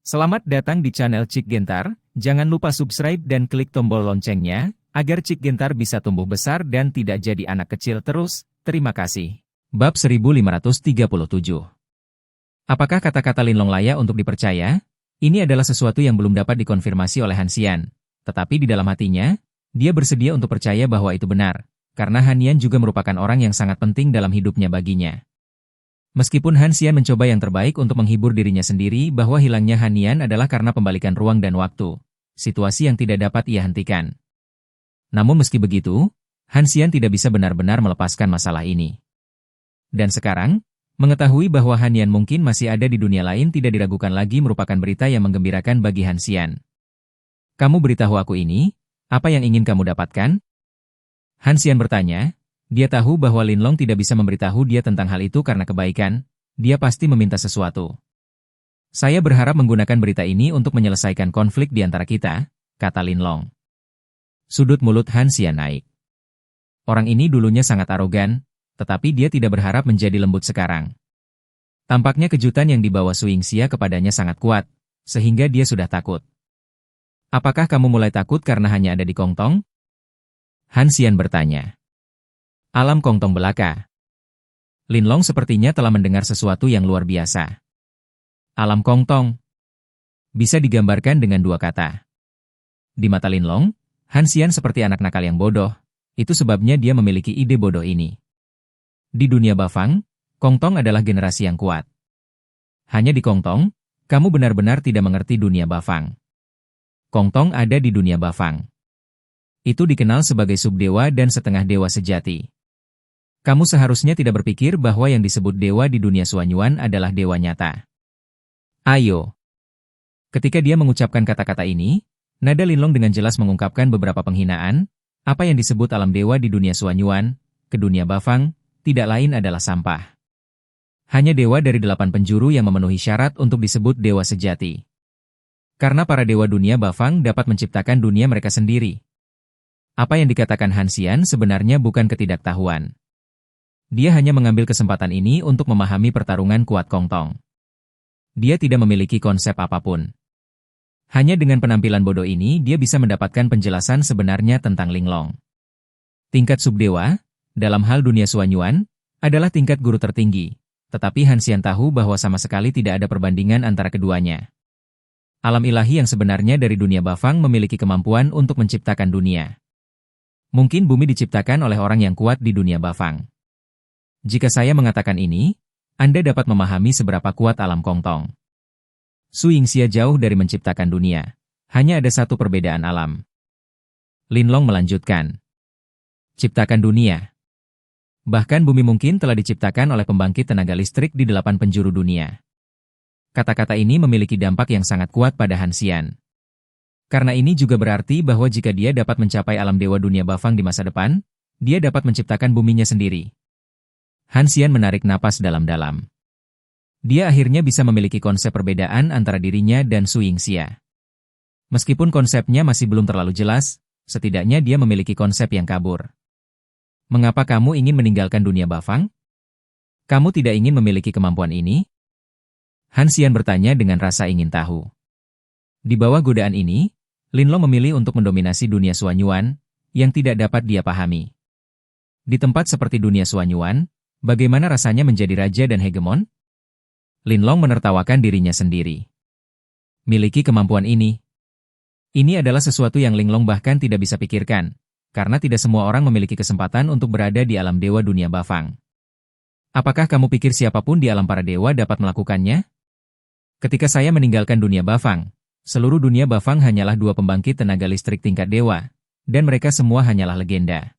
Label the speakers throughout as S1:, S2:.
S1: Selamat datang di channel Cik Gentar, jangan lupa subscribe dan klik tombol loncengnya, agar Cik Gentar bisa tumbuh besar dan tidak jadi anak kecil terus, terima kasih. Bab 1537. Apakah kata-kata Linlong layak untuk dipercaya? Ini adalah sesuatu yang belum dapat dikonfirmasi oleh Han Xian, tetapi di dalam hatinya, dia bersedia untuk percaya bahwa itu benar, karena Han Yan juga merupakan orang yang sangat penting dalam hidupnya baginya. Meskipun Han Xian mencoba yang terbaik untuk menghibur dirinya sendiri bahwa hilangnya Han Yan adalah karena pembalikan ruang dan waktu, situasi yang tidak dapat ia hentikan. Namun meski begitu, Han Xian tidak bisa benar-benar melepaskan masalah ini. Dan sekarang, mengetahui bahwa Han Yan mungkin masih ada di dunia lain tidak diragukan lagi merupakan berita yang menggembirakan bagi Han Xian. Kamu beritahu aku ini, apa yang ingin kamu dapatkan? Han Xian bertanya. Dia tahu bahwa Linlong tidak bisa memberitahu dia tentang hal itu karena kebaikan, dia pasti meminta sesuatu. Saya berharap menggunakan berita ini untuk menyelesaikan konflik di antara kita, kata Linlong. Sudut mulut Han Xian naik. Orang ini dulunya sangat arogan, tetapi dia tidak berharap menjadi lembut sekarang. Tampaknya kejutan yang dibawa Su Yingxia kepadanya sangat kuat, sehingga dia sudah takut. Apakah kamu mulai takut karena hanya ada di Kongtong? Han Xian bertanya. Alam Kongtong belaka. Linlong sepertinya telah mendengar sesuatu yang luar biasa. Alam Kongtong bisa digambarkan dengan dua kata. Di mata Linlong, Han Xian seperti anak nakal yang bodoh, itu sebabnya dia memiliki ide bodoh ini. Di dunia Bafang, Kongtong adalah generasi yang kuat. Hanya di Kongtong, kamu benar-benar tidak mengerti dunia Bafang. Kongtong ada di dunia Bafang. Itu dikenal sebagai subdewa dan setengah dewa sejati. Kamu seharusnya tidak berpikir bahwa yang disebut dewa di dunia Suanyuan adalah dewa nyata. Ayo. Ketika dia mengucapkan kata-kata ini, nada Linlong dengan jelas mengungkapkan beberapa penghinaan, apa yang disebut alam dewa di dunia Suanyuan, ke dunia Bafang, tidak lain adalah sampah. Hanya dewa dari 8 penjuru yang memenuhi syarat untuk disebut dewa sejati. Karena para dewa dunia Bafang dapat menciptakan dunia mereka sendiri. Apa yang dikatakan Han Xian sebenarnya bukan ketidaktahuan. Dia hanya mengambil kesempatan ini untuk memahami pertarungan kuat Kongtong. Dia tidak memiliki konsep apapun. Hanya dengan penampilan bodoh ini dia bisa mendapatkan penjelasan sebenarnya tentang Linlong. Tingkat subdewa, dalam hal dunia Suanyuan, adalah tingkat guru tertinggi, tetapi Han Xian tahu bahwa sama sekali tidak ada perbandingan antara keduanya. Alam ilahi yang sebenarnya dari dunia Bafang memiliki kemampuan untuk menciptakan dunia. Mungkin bumi diciptakan oleh orang yang kuat di dunia Bafang. Jika saya mengatakan ini, Anda dapat memahami seberapa kuat alam Kongtong. Su Yingxia jauh dari menciptakan dunia. Hanya ada satu perbedaan alam. Linlong melanjutkan. Ciptakan dunia. Bahkan bumi mungkin telah diciptakan oleh pembangkit tenaga listrik di 8 penjuru dunia. Kata-kata ini memiliki dampak yang sangat kuat pada Han Xian. Karena ini juga berarti bahwa jika dia dapat mencapai alam dewa dunia Bafang di masa depan, dia dapat menciptakan buminya sendiri. Han Xian menarik napas dalam-dalam. Dia akhirnya bisa memiliki konsep perbedaan antara dirinya dan Su Yingxia. Meskipun konsepnya masih belum terlalu jelas, setidaknya dia memiliki konsep yang kabur. Mengapa kamu ingin meninggalkan dunia Bafang? Kamu tidak ingin memiliki kemampuan ini? Han Xian bertanya dengan rasa ingin tahu. Di bawah godaan ini, Linlong memilih untuk mendominasi dunia Suanyuan, yang tidak dapat dia pahami. Di tempat seperti dunia Suanyuan, bagaimana rasanya menjadi raja dan hegemon? Linlong menertawakan dirinya sendiri. Miliki kemampuan ini. Ini adalah sesuatu yang Linlong bahkan tidak bisa pikirkan, karena tidak semua orang memiliki kesempatan untuk berada di alam dewa dunia Bafang. Apakah kamu pikir siapapun di alam para dewa dapat melakukannya? Ketika saya meninggalkan dunia Bafang, seluruh dunia Bafang hanyalah 2 pembangkit tenaga listrik tingkat dewa, dan mereka semua hanyalah legenda.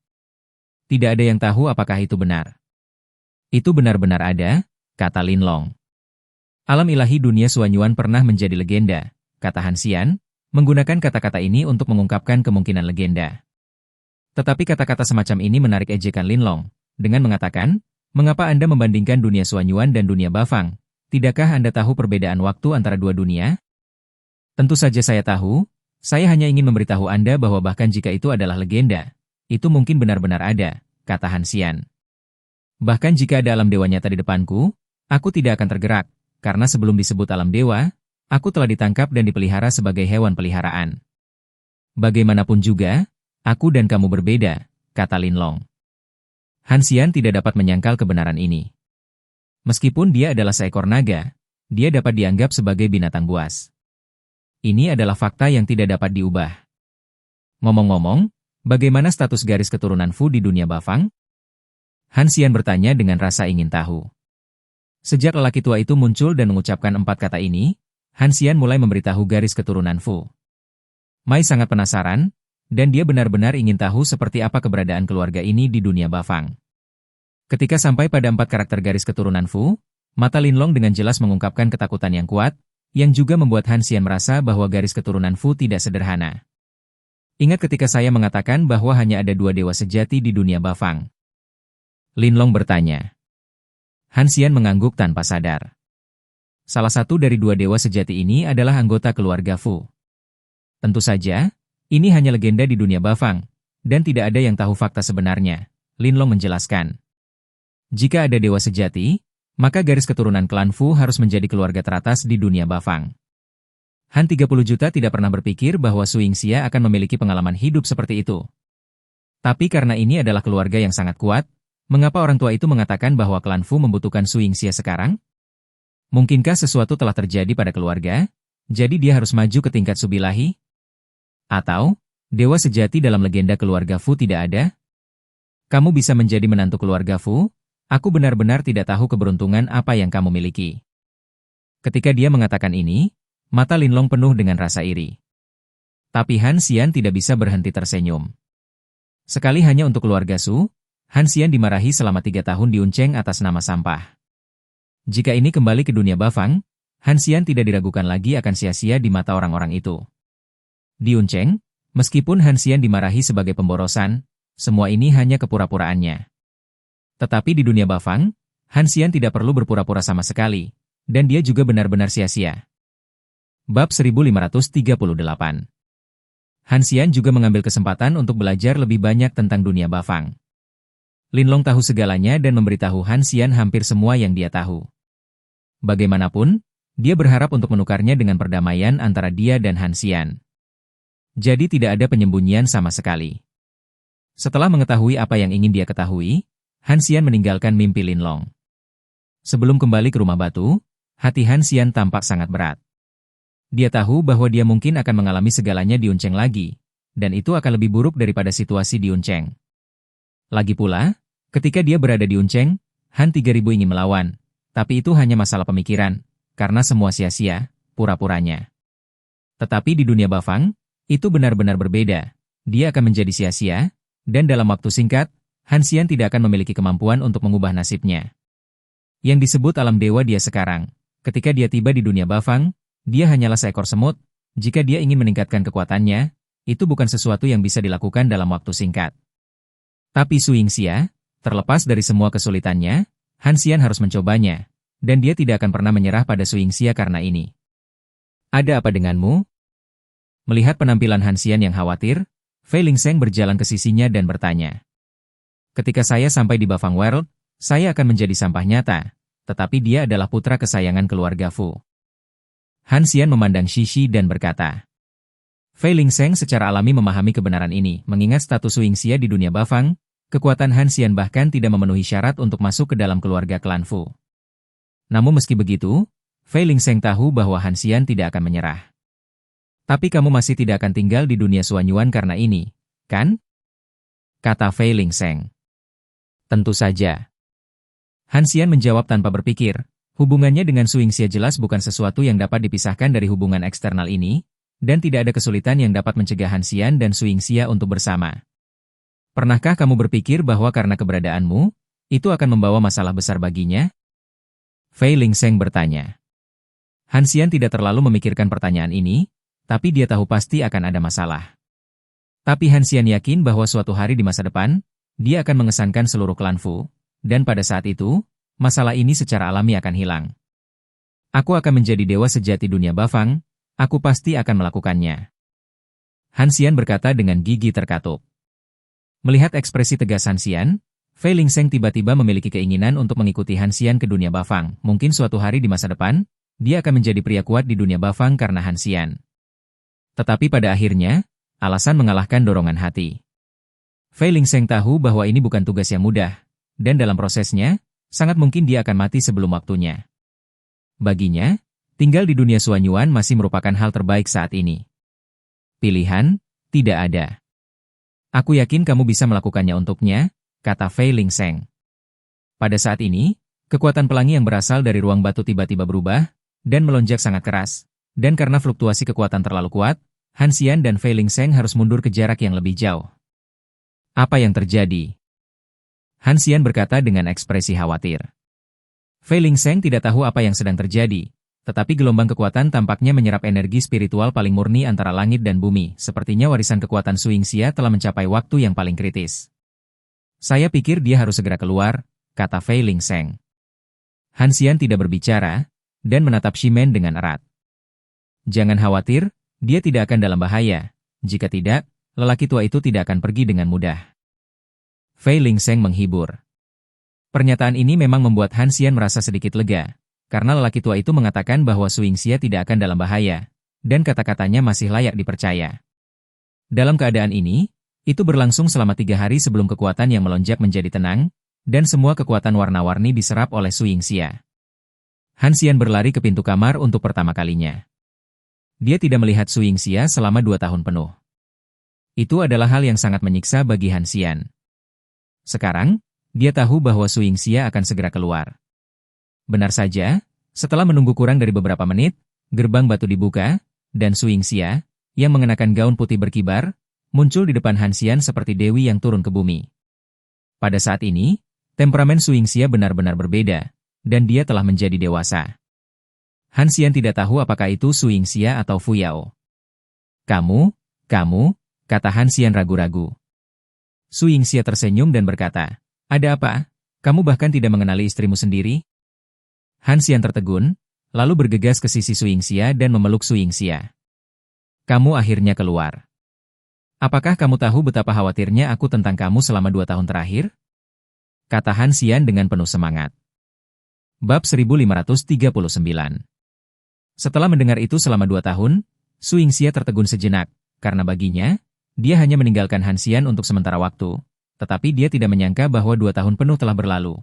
S1: Tidak ada yang tahu apakah itu benar. Itu benar-benar ada, kata Linlong. Alam ilahi dunia Suanyuan pernah menjadi legenda, kata Han Xian, menggunakan kata-kata ini untuk mengungkapkan kemungkinan legenda. Tetapi kata-kata semacam ini menarik ejekan Linlong, dengan mengatakan, mengapa Anda membandingkan dunia Suanyuan dan dunia Bafang? Tidakkah Anda tahu perbedaan waktu antara dua dunia? Tentu saja saya tahu, saya hanya ingin memberitahu Anda bahwa bahkan jika itu adalah legenda, itu mungkin benar-benar ada, kata Han Xian. Bahkan jika ada alam dewa nyata di depanku, aku tidak akan tergerak, karena sebelum disebut alam dewa, Aku telah ditangkap dan dipelihara sebagai hewan peliharaan. Bagaimanapun juga, aku dan kamu berbeda, kata Linlong. Han Xian tidak dapat menyangkal kebenaran ini. Meskipun dia adalah seekor naga, dia dapat dianggap sebagai binatang buas. Ini adalah fakta yang tidak dapat diubah. Ngomong-ngomong, bagaimana status garis keturunan Fu di dunia Bafang? Han Xian bertanya dengan rasa ingin tahu. Sejak lelaki tua itu muncul dan mengucapkan 4 kata ini, Han Xian mulai memberitahu garis keturunan Fu. Mai sangat penasaran, dan dia benar-benar ingin tahu seperti apa keberadaan keluarga ini di dunia Bafang. Ketika sampai pada 4 karakter garis keturunan Fu, mata Linlong dengan jelas mengungkapkan ketakutan yang kuat, yang juga membuat Han Xian merasa bahwa garis keturunan Fu tidak sederhana. Ingat ketika saya mengatakan bahwa hanya ada 2 dewa sejati di dunia Bafang? Linlong bertanya. Han Xian mengangguk tanpa sadar. Salah satu dari 2 dewa sejati ini adalah anggota keluarga Fu. Tentu saja, ini hanya legenda di dunia Bafang, dan tidak ada yang tahu fakta sebenarnya, Linlong menjelaskan. Jika ada dewa sejati, maka garis keturunan klan Fu harus menjadi keluarga teratas di dunia Bafang. Han 30 juta tidak pernah berpikir bahwa Su Yingxia akan memiliki pengalaman hidup seperti itu. Tapi karena ini adalah keluarga yang sangat kuat, mengapa orang tua itu mengatakan bahwa klan Fu membutuhkan Su Yingxia sekarang? Mungkinkah sesuatu telah terjadi pada keluarga, jadi dia harus maju ke tingkat subilahi? Atau, dewa sejati dalam legenda keluarga Fu tidak ada? Kamu bisa menjadi menantu keluarga Fu? Aku benar-benar tidak tahu keberuntungan apa yang kamu miliki. Ketika dia mengatakan ini, mata Linlong penuh dengan rasa iri. Tapi Han Xian tidak bisa berhenti tersenyum. Sekali hanya untuk keluarga Su, Han Xian dimarahi selama 3 tahun di Unceng atas nama sampah. Jika ini kembali ke dunia Bafang, Han Xian tidak diragukan lagi akan sia-sia di mata orang-orang itu. Di Unceng, meskipun Han Xian dimarahi sebagai pemborosan, semua ini hanya kepura-puraannya. Tetapi di dunia Bafang, Han Xian tidak perlu berpura-pura sama sekali, dan dia juga benar-benar sia-sia. Bab 1538. Han Xian juga mengambil kesempatan untuk belajar lebih banyak tentang dunia Bafang. Linlong tahu segalanya dan memberitahu Han Xian hampir semua yang dia tahu. Bagaimanapun, dia berharap untuk menukarnya dengan perdamaian antara dia dan Han Xian. Jadi tidak ada penyembunyian sama sekali. Setelah mengetahui apa yang ingin dia ketahui, Han Xian meninggalkan mimpi Linlong. Sebelum kembali ke rumah batu, hati Han Xian tampak sangat berat. Dia tahu bahwa dia mungkin akan mengalami segalanya di Unceng lagi, dan itu akan lebih buruk daripada situasi di Unceng. Lagi pula, ketika dia berada di Unceng, Han 3000 ingin melawan, tapi itu hanya masalah pemikiran, karena semua sia-sia, pura-puranya. Tetapi di dunia Bafang, itu benar-benar berbeda. Dia akan menjadi sia-sia, dan dalam waktu singkat, Han Xian tidak akan memiliki kemampuan untuk mengubah nasibnya. Yang disebut alam dewa dia sekarang, ketika dia tiba di dunia Bafang, dia hanyalah seekor semut. Jika dia ingin meningkatkan kekuatannya, itu bukan sesuatu yang bisa dilakukan dalam waktu singkat. Tapi Su Yingxia, terlepas dari semua kesulitannya, Han Xian harus mencobanya, dan dia tidak akan pernah menyerah pada Su Yingxia karena ini. Ada apa denganmu? Melihat penampilan Han Xian yang khawatir, Fei Lingsheng berjalan ke sisinya dan bertanya. Ketika saya sampai di Bafang World, saya akan menjadi sampah nyata, tetapi dia adalah putra kesayangan keluarga Fu. Han Xian memandang Shishi dan berkata. Fei Lingsheng secara alami memahami kebenaran ini, mengingat status Su Yingxia di dunia Bafang, kekuatan Han Xian bahkan tidak memenuhi syarat untuk masuk ke dalam keluarga klan Fu. Namun meski begitu, Fei Lingsheng tahu bahwa Han Xian tidak akan menyerah. Tapi kamu masih tidak akan tinggal di dunia Suanyuan karena ini, kan? Kata Fei Lingsheng. Tentu saja. Han Xian menjawab tanpa berpikir, hubungannya dengan Su Yingxia jelas bukan sesuatu yang dapat dipisahkan dari hubungan eksternal ini, dan tidak ada kesulitan yang dapat mencegah Han Xian dan Su Yingxia untuk bersama. Pernahkah kamu berpikir bahwa karena keberadaanmu, itu akan membawa masalah besar baginya? Fei Lingsheng bertanya. Han Xian tidak terlalu memikirkan pertanyaan ini, tapi dia tahu pasti akan ada masalah. Tapi Han Xian yakin bahwa suatu hari di masa depan, dia akan mengesankan seluruh klan Fu, dan pada saat itu, masalah ini secara alami akan hilang. Aku akan menjadi dewa sejati dunia Bafang, aku pasti akan melakukannya. Han Xian berkata dengan gigi terkatup. Melihat ekspresi tegas Han Xian, Fei Lingsheng tiba-tiba memiliki keinginan untuk mengikuti Han Xian ke dunia Bafang. Mungkin suatu hari di masa depan, dia akan menjadi pria kuat di dunia Bafang karena Han Xian. Tetapi pada akhirnya, alasan mengalahkan dorongan hati. Fei Lingsheng tahu bahwa ini bukan tugas yang mudah, dan dalam prosesnya, sangat mungkin dia akan mati sebelum waktunya. Baginya, tinggal di dunia Suanyuan masih merupakan hal terbaik saat ini. Pilihan, tidak ada. Aku yakin kamu bisa melakukannya untuknya, kata Fei Lingsheng. Pada saat ini, kekuatan pelangi yang berasal dari ruang batu tiba-tiba berubah, dan melonjak sangat keras. Dan karena fluktuasi kekuatan terlalu kuat, Han Xian dan Fei Lingsheng harus mundur ke jarak yang lebih jauh. Apa yang terjadi? Han Xian berkata dengan ekspresi khawatir. Fei Lingsheng tidak tahu apa yang sedang terjadi, tetapi gelombang kekuatan tampaknya menyerap energi spiritual paling murni antara langit dan bumi. Sepertinya warisan kekuatan Su Yingxia telah mencapai waktu yang paling kritis. Saya pikir dia harus segera keluar, kata Fei Lingsheng. Han Xian tidak berbicara, dan menatap Shimen dengan erat. Jangan khawatir, dia tidak akan dalam bahaya. Jika tidak, lelaki tua itu tidak akan pergi dengan mudah. Fei Lingsheng menghibur. Pernyataan ini memang membuat Han Xian merasa sedikit lega, karena lelaki tua itu mengatakan bahwa Su Yingxia tidak akan dalam bahaya, dan kata-katanya masih layak dipercaya. Dalam keadaan ini, itu berlangsung selama 3 hari sebelum kekuatan yang melonjak menjadi tenang, dan semua kekuatan warna-warni diserap oleh Su Yingxia. Han Xian berlari ke pintu kamar untuk pertama kalinya. Dia tidak melihat Su Yingxia selama 2 tahun penuh. Itu adalah hal yang sangat menyiksa bagi Han Xian. Sekarang, dia tahu bahwa Su Yingxia akan segera keluar. Benar saja, setelah menunggu kurang dari beberapa menit, gerbang batu dibuka, dan Su Yingxia, yang mengenakan gaun putih berkibar, muncul di depan Han Xian seperti dewi yang turun ke bumi. Pada saat ini, temperamen Su Yingxia benar-benar berbeda, dan dia telah menjadi dewasa. Han Xian tidak tahu apakah itu Su Yingxia atau Fu Yao. Kamu, kata Han Xian ragu-ragu. Su Yingxia tersenyum dan berkata, ada apa? Kamu bahkan tidak mengenali istrimu sendiri? Han Xian tertegun, lalu bergegas ke sisi Su Yingxia dan memeluk Su Yingxia. Kamu akhirnya keluar. Apakah kamu tahu betapa khawatirnya aku tentang kamu selama 2 tahun terakhir? Kata Han Xian dengan penuh semangat. Bab 1539. Setelah mendengar itu selama 2 tahun, Su Yingxia tertegun sejenak, karena baginya, dia hanya meninggalkan Han Xian untuk sementara waktu, tetapi dia tidak menyangka bahwa 2 tahun penuh telah berlalu.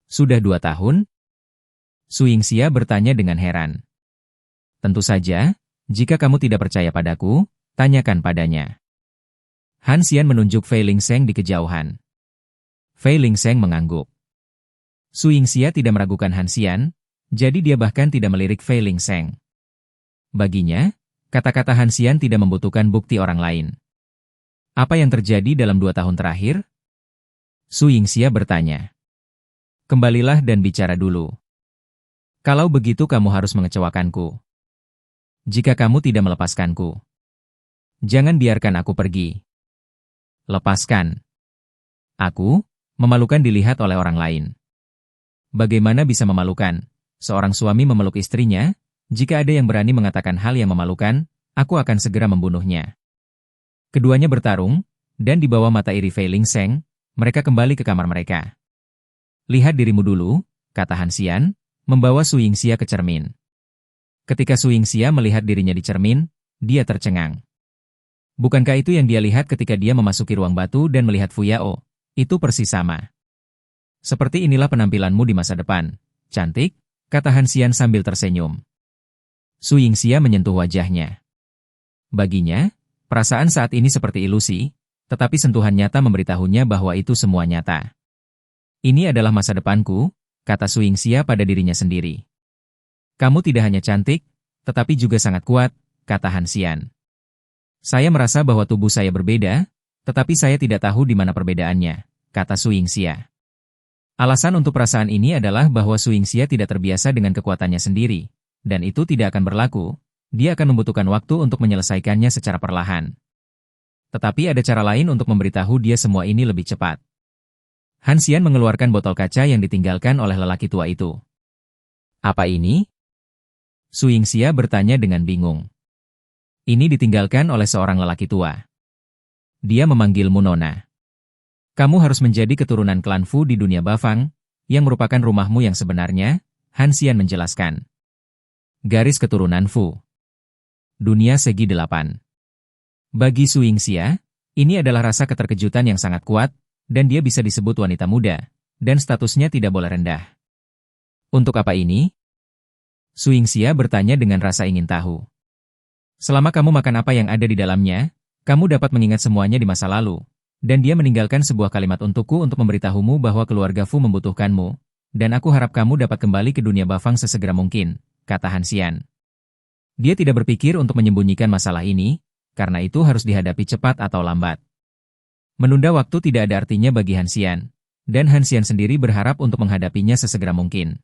S1: Sudah 2 tahun? Su Yingxia bertanya dengan heran. Tentu saja, jika kamu tidak percaya padaku, tanyakan padanya. Han Xian menunjuk Fei Lingsheng di kejauhan. Fei Lingsheng mengangguk. Su Yingxia tidak meragukan Han Xian, jadi dia bahkan tidak melirik Fei Lingsheng. Baginya, kata-kata Han Xian tidak membutuhkan bukti orang lain. Apa yang terjadi dalam 2 tahun terakhir? Su Yingxia bertanya. Kembalilah dan bicara dulu. Kalau begitu kamu harus mengecewakanku. Jika kamu tidak melepaskanku, jangan biarkan aku pergi. Lepaskan. Aku, memalukan dilihat oleh orang lain. Bagaimana bisa memalukan? Seorang suami memeluk istrinya, jika ada yang berani mengatakan hal yang memalukan, aku akan segera membunuhnya. Keduanya bertarung, dan di bawah mata iri Fei Lingsheng, mereka kembali ke kamar mereka. Lihat dirimu dulu, kata Han Xian, membawa Su Yingxia ke cermin. Ketika Su Yingxia melihat dirinya di cermin, dia tercengang. Bukankah itu yang dia lihat ketika dia memasuki ruang batu dan melihat Fu Yao? Itu persis sama. Seperti inilah penampilanmu di masa depan. Cantik, kata Han Xian sambil tersenyum. Su Yingxia menyentuh wajahnya. Baginya, perasaan saat ini seperti ilusi, tetapi sentuhan nyata memberitahunya bahwa itu semua nyata. Ini adalah masa depanku, kata Su Yingxia pada dirinya sendiri. Kamu tidak hanya cantik, tetapi juga sangat kuat, kata Han Xian. Saya merasa bahwa tubuh saya berbeda, tetapi saya tidak tahu di mana perbedaannya, kata Su Yingxia. Alasan untuk perasaan ini adalah bahwa Su Yingxia tidak terbiasa dengan kekuatannya sendiri, dan itu tidak akan berlaku, dia akan membutuhkan waktu untuk menyelesaikannya secara perlahan. Tetapi ada cara lain untuk memberitahu dia semua ini lebih cepat. Han Xian mengeluarkan botol kaca yang ditinggalkan oleh lelaki tua itu. Apa ini? Su Yingxia bertanya dengan bingung. Ini ditinggalkan oleh seorang lelaki tua. Dia memanggilmu Nona. Kamu harus menjadi keturunan klan Fu di dunia Bafang, yang merupakan rumahmu yang sebenarnya, Han Xian menjelaskan. Garis keturunan Fu. Dunia segi 8. Bagi Su Yingxia, ini adalah rasa keterkejutan yang sangat kuat, dan dia bisa disebut wanita muda, dan statusnya tidak boleh rendah. Untuk apa ini? Su Yingxia bertanya dengan rasa ingin tahu. Selama kamu makan apa yang ada di dalamnya, kamu dapat mengingat semuanya di masa lalu, dan dia meninggalkan sebuah kalimat untukku untuk memberitahumu bahwa keluarga Fu membutuhkanmu, dan aku harap kamu dapat kembali ke dunia Bafang sesegera mungkin, kata Han Xian. Dia tidak berpikir untuk menyembunyikan masalah ini, karena itu harus dihadapi cepat atau lambat. Menunda waktu tidak ada artinya bagi Han Xian, dan Han Xian sendiri berharap untuk menghadapinya sesegera mungkin.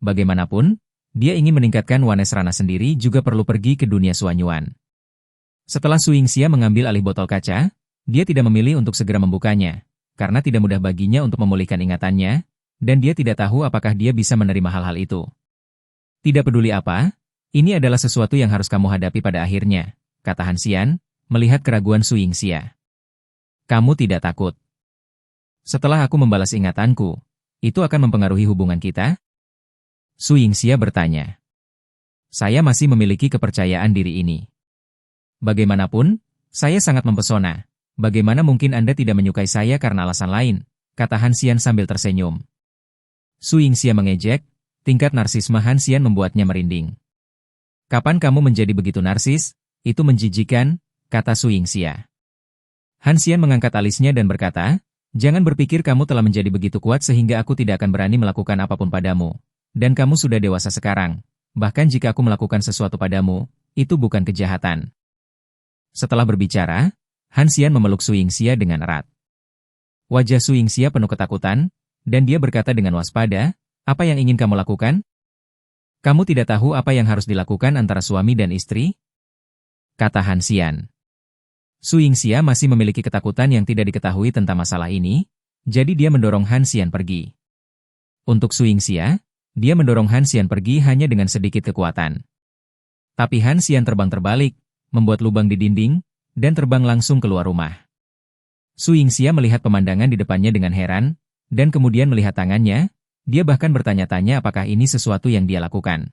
S1: Bagaimanapun, dia ingin meningkatkan Wanes Rana sendiri juga perlu pergi ke dunia Suanyuan. Setelah Su Yingxia mengambil alih botol kaca, dia tidak memilih untuk segera membukanya, karena tidak mudah baginya untuk memulihkan ingatannya, dan dia tidak tahu apakah dia bisa menerima hal-hal itu. Tidak peduli apa, ini adalah sesuatu yang harus kamu hadapi pada akhirnya, kata Han Xian, melihat keraguan Su Yingxia. Kamu tidak takut. Setelah aku membalas ingatanku, itu akan mempengaruhi hubungan kita? Su Yingxia bertanya. Saya masih memiliki kepercayaan diri ini. Bagaimanapun, saya sangat mempesona. Bagaimana mungkin Anda tidak menyukai saya karena alasan lain, kata Han Xian sambil tersenyum. Su Yingxia mengejek, tingkat narsisme Han Xian membuatnya merinding. Kapan kamu menjadi begitu narsis? Itu menjijikan, kata Su Yingxia. Han Xian mengangkat alisnya dan berkata, jangan berpikir kamu telah menjadi begitu kuat sehingga aku tidak akan berani melakukan apapun padamu. Dan kamu sudah dewasa sekarang. Bahkan jika aku melakukan sesuatu padamu, itu bukan kejahatan. Setelah berbicara, Han Xian memeluk Su Yingxia dengan erat. Wajah Su Yingxia penuh ketakutan, dan dia berkata dengan waspada, apa yang ingin kamu lakukan? Kamu tidak tahu apa yang harus dilakukan antara suami dan istri? Kata Han Xian. Su Yingxia masih memiliki ketakutan yang tidak diketahui tentang masalah ini, jadi dia mendorong Han Xian pergi. Untuk Su Yingxia, dia mendorong Han Xian pergi hanya dengan sedikit kekuatan. Tapi Han Xian terbang terbalik, membuat lubang di dinding, dan terbang langsung keluar rumah. Su Yingxia melihat pemandangan di depannya dengan heran, dan kemudian melihat tangannya, dia bahkan bertanya-tanya apakah ini sesuatu yang dia lakukan.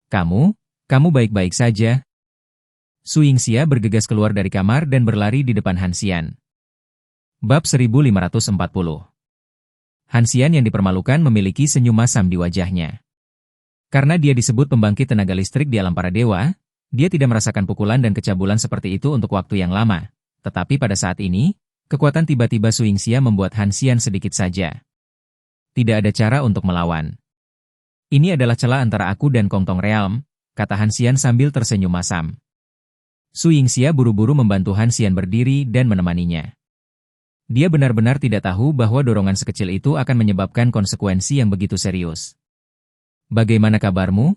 S1: Kamu baik-baik saja? Su Yingxia bergegas keluar dari kamar dan berlari di depan Han Xian. Bab 1540. Han Xian yang dipermalukan memiliki senyum masam di wajahnya. Karena dia disebut pembangkit tenaga listrik di alam para dewa, dia tidak merasakan pukulan dan kecabulan seperti itu untuk waktu yang lama. Tetapi pada saat ini, kekuatan tiba-tiba Su Yingxia membuat Han Xian sedikit saja. Tidak ada cara untuk melawan. Ini adalah celah antara aku dan Kong Tong Realm, kata Han Xian sambil tersenyum masam. Su Yingxia buru-buru membantu Han Xian berdiri dan menemaninya. Dia benar-benar tidak tahu bahwa dorongan sekecil itu akan menyebabkan konsekuensi yang begitu serius. Bagaimana kabarmu?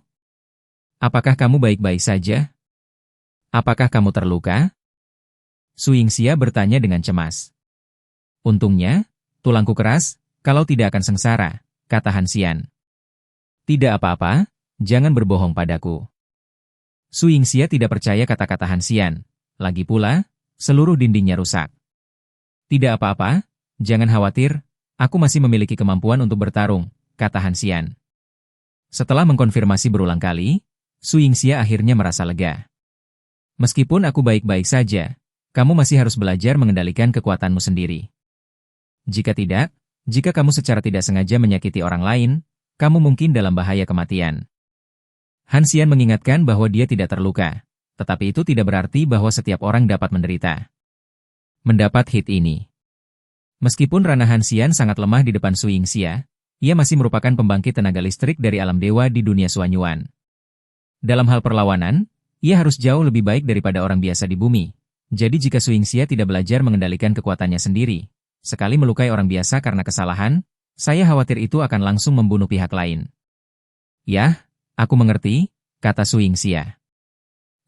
S1: Apakah kamu baik-baik saja? Apakah kamu terluka? Su Yingxia bertanya dengan cemas. Untungnya, tulangku keras, kalau tidak akan sengsara, kata Han Xian. Tidak apa-apa, jangan berbohong padaku. Su Yingxia tidak percaya kata-kata Han Xian. Lagi pula, seluruh dindingnya rusak. Tidak apa-apa, jangan khawatir, aku masih memiliki kemampuan untuk bertarung, kata Han Xian. Setelah mengkonfirmasi berulang kali, Su Yingxia akhirnya merasa lega. Meskipun aku baik-baik saja, kamu masih harus belajar mengendalikan kekuatanmu sendiri. Jika tidak, jika kamu secara tidak sengaja menyakiti orang lain, kamu mungkin dalam bahaya kematian. Han Xian mengingatkan bahwa dia tidak terluka, tetapi itu tidak berarti bahwa setiap orang dapat menderita. Mendapat hit ini. Meskipun Rana Han Xian sangat lemah di depan Su Yingxia, ia masih merupakan pembangkit tenaga listrik dari alam dewa di dunia Suanyuan. Dalam hal perlawanan, ia harus jauh lebih baik daripada orang biasa di bumi. Jadi jika Su Yingxia tidak belajar mengendalikan kekuatannya sendiri, sekali melukai orang biasa karena kesalahan, saya khawatir itu akan langsung membunuh pihak lain. Yah, aku mengerti, kata Su Yingxia.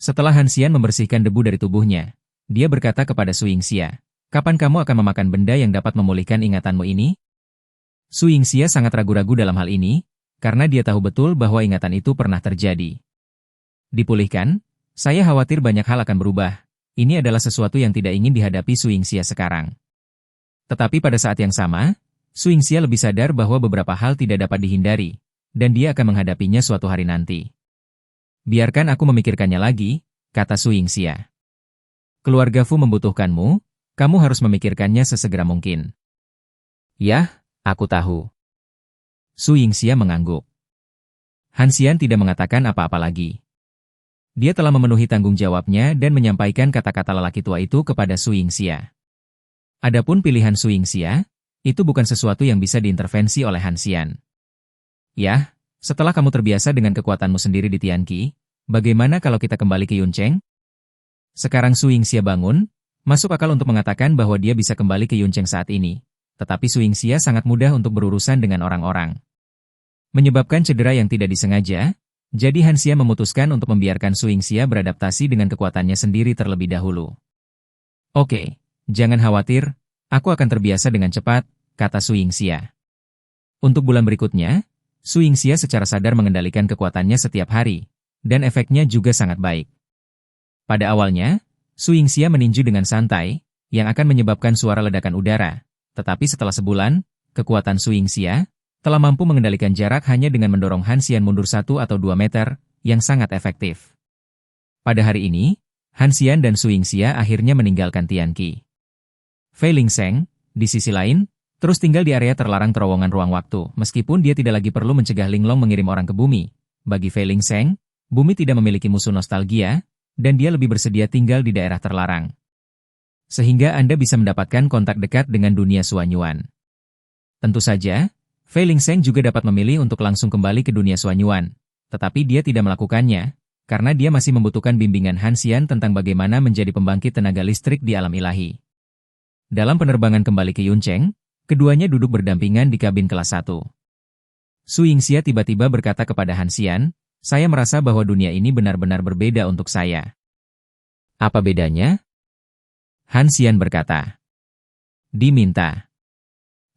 S1: Setelah Han Xian membersihkan debu dari tubuhnya, dia berkata kepada Su Yingxia, kapan kamu akan memakan benda yang dapat memulihkan ingatanmu ini? Su Yingxia sangat ragu-ragu dalam hal ini, karena dia tahu betul bahwa ingatan itu pernah terjadi. Dipulihkan, saya khawatir banyak hal akan berubah. Ini adalah sesuatu yang tidak ingin dihadapi Su Yingxia sekarang. Tetapi pada saat yang sama, Su Yingxia lebih sadar bahwa beberapa hal tidak dapat dihindari, dan dia akan menghadapinya suatu hari nanti. Biarkan aku memikirkannya lagi, kata Su Yingxia. Keluarga Fu membutuhkanmu, kamu harus memikirkannya sesegera mungkin. Yah, aku tahu. Su Yingxia mengangguk. Han Xian tidak mengatakan apa-apa lagi. Dia telah memenuhi tanggung jawabnya dan menyampaikan kata-kata lelaki tua itu kepada Su Yingxia. Adapun pilihan Su Yingxia, itu bukan sesuatu yang bisa diintervensi oleh Han Xian. Yah, setelah kamu terbiasa dengan kekuatanmu sendiri di Tianqi, bagaimana kalau kita kembali ke Yuncheng? Sekarang Su Yingxia bangun, masuk akal untuk mengatakan bahwa dia bisa kembali ke Yuncheng saat ini. Tetapi Su Yingxia sangat mudah untuk berurusan dengan orang-orang. Menyebabkan cedera yang tidak disengaja, jadi Han Xian memutuskan untuk membiarkan Su Yingxia beradaptasi dengan kekuatannya sendiri terlebih dahulu. Oke, jangan khawatir, aku akan terbiasa dengan cepat, kata Su Yingxia. Untuk bulan berikutnya, Su Yingxia secara sadar mengendalikan kekuatannya setiap hari, dan efeknya juga sangat baik. Pada awalnya, Su Yingxia meninju dengan santai, yang akan menyebabkan suara ledakan udara, tetapi setelah sebulan, kekuatan Su Yingxia telah mampu mengendalikan jarak hanya dengan mendorong Han Xian mundur 1 atau 2 meter, yang sangat efektif. Pada hari ini, Han Xian dan Su Yingxia akhirnya meninggalkan Tianqi. Fei Lingsheng, di sisi lain, terus tinggal di area terlarang terowongan ruang waktu, meskipun dia tidak lagi perlu mencegah Linglong mengirim orang ke bumi. Bagi Fei Lingsheng, bumi tidak memiliki musuh nostalgia, dan dia lebih bersedia tinggal di daerah terlarang. Sehingga Anda bisa mendapatkan kontak dekat dengan dunia Suanyuan. Tentu saja, Fei Lingsheng juga dapat memilih untuk langsung kembali ke dunia Suanyuan, tetapi dia tidak melakukannya, karena dia masih membutuhkan bimbingan Han Xian tentang bagaimana menjadi pembangkit tenaga listrik di alam ilahi. Dalam penerbangan kembali ke Yuncheng, keduanya duduk berdampingan di kabin kelas 1. Su Yingxia tiba-tiba berkata kepada Han Xian, saya merasa bahwa dunia ini benar-benar berbeda untuk saya. Apa bedanya? Han Xian berkata. Diminta.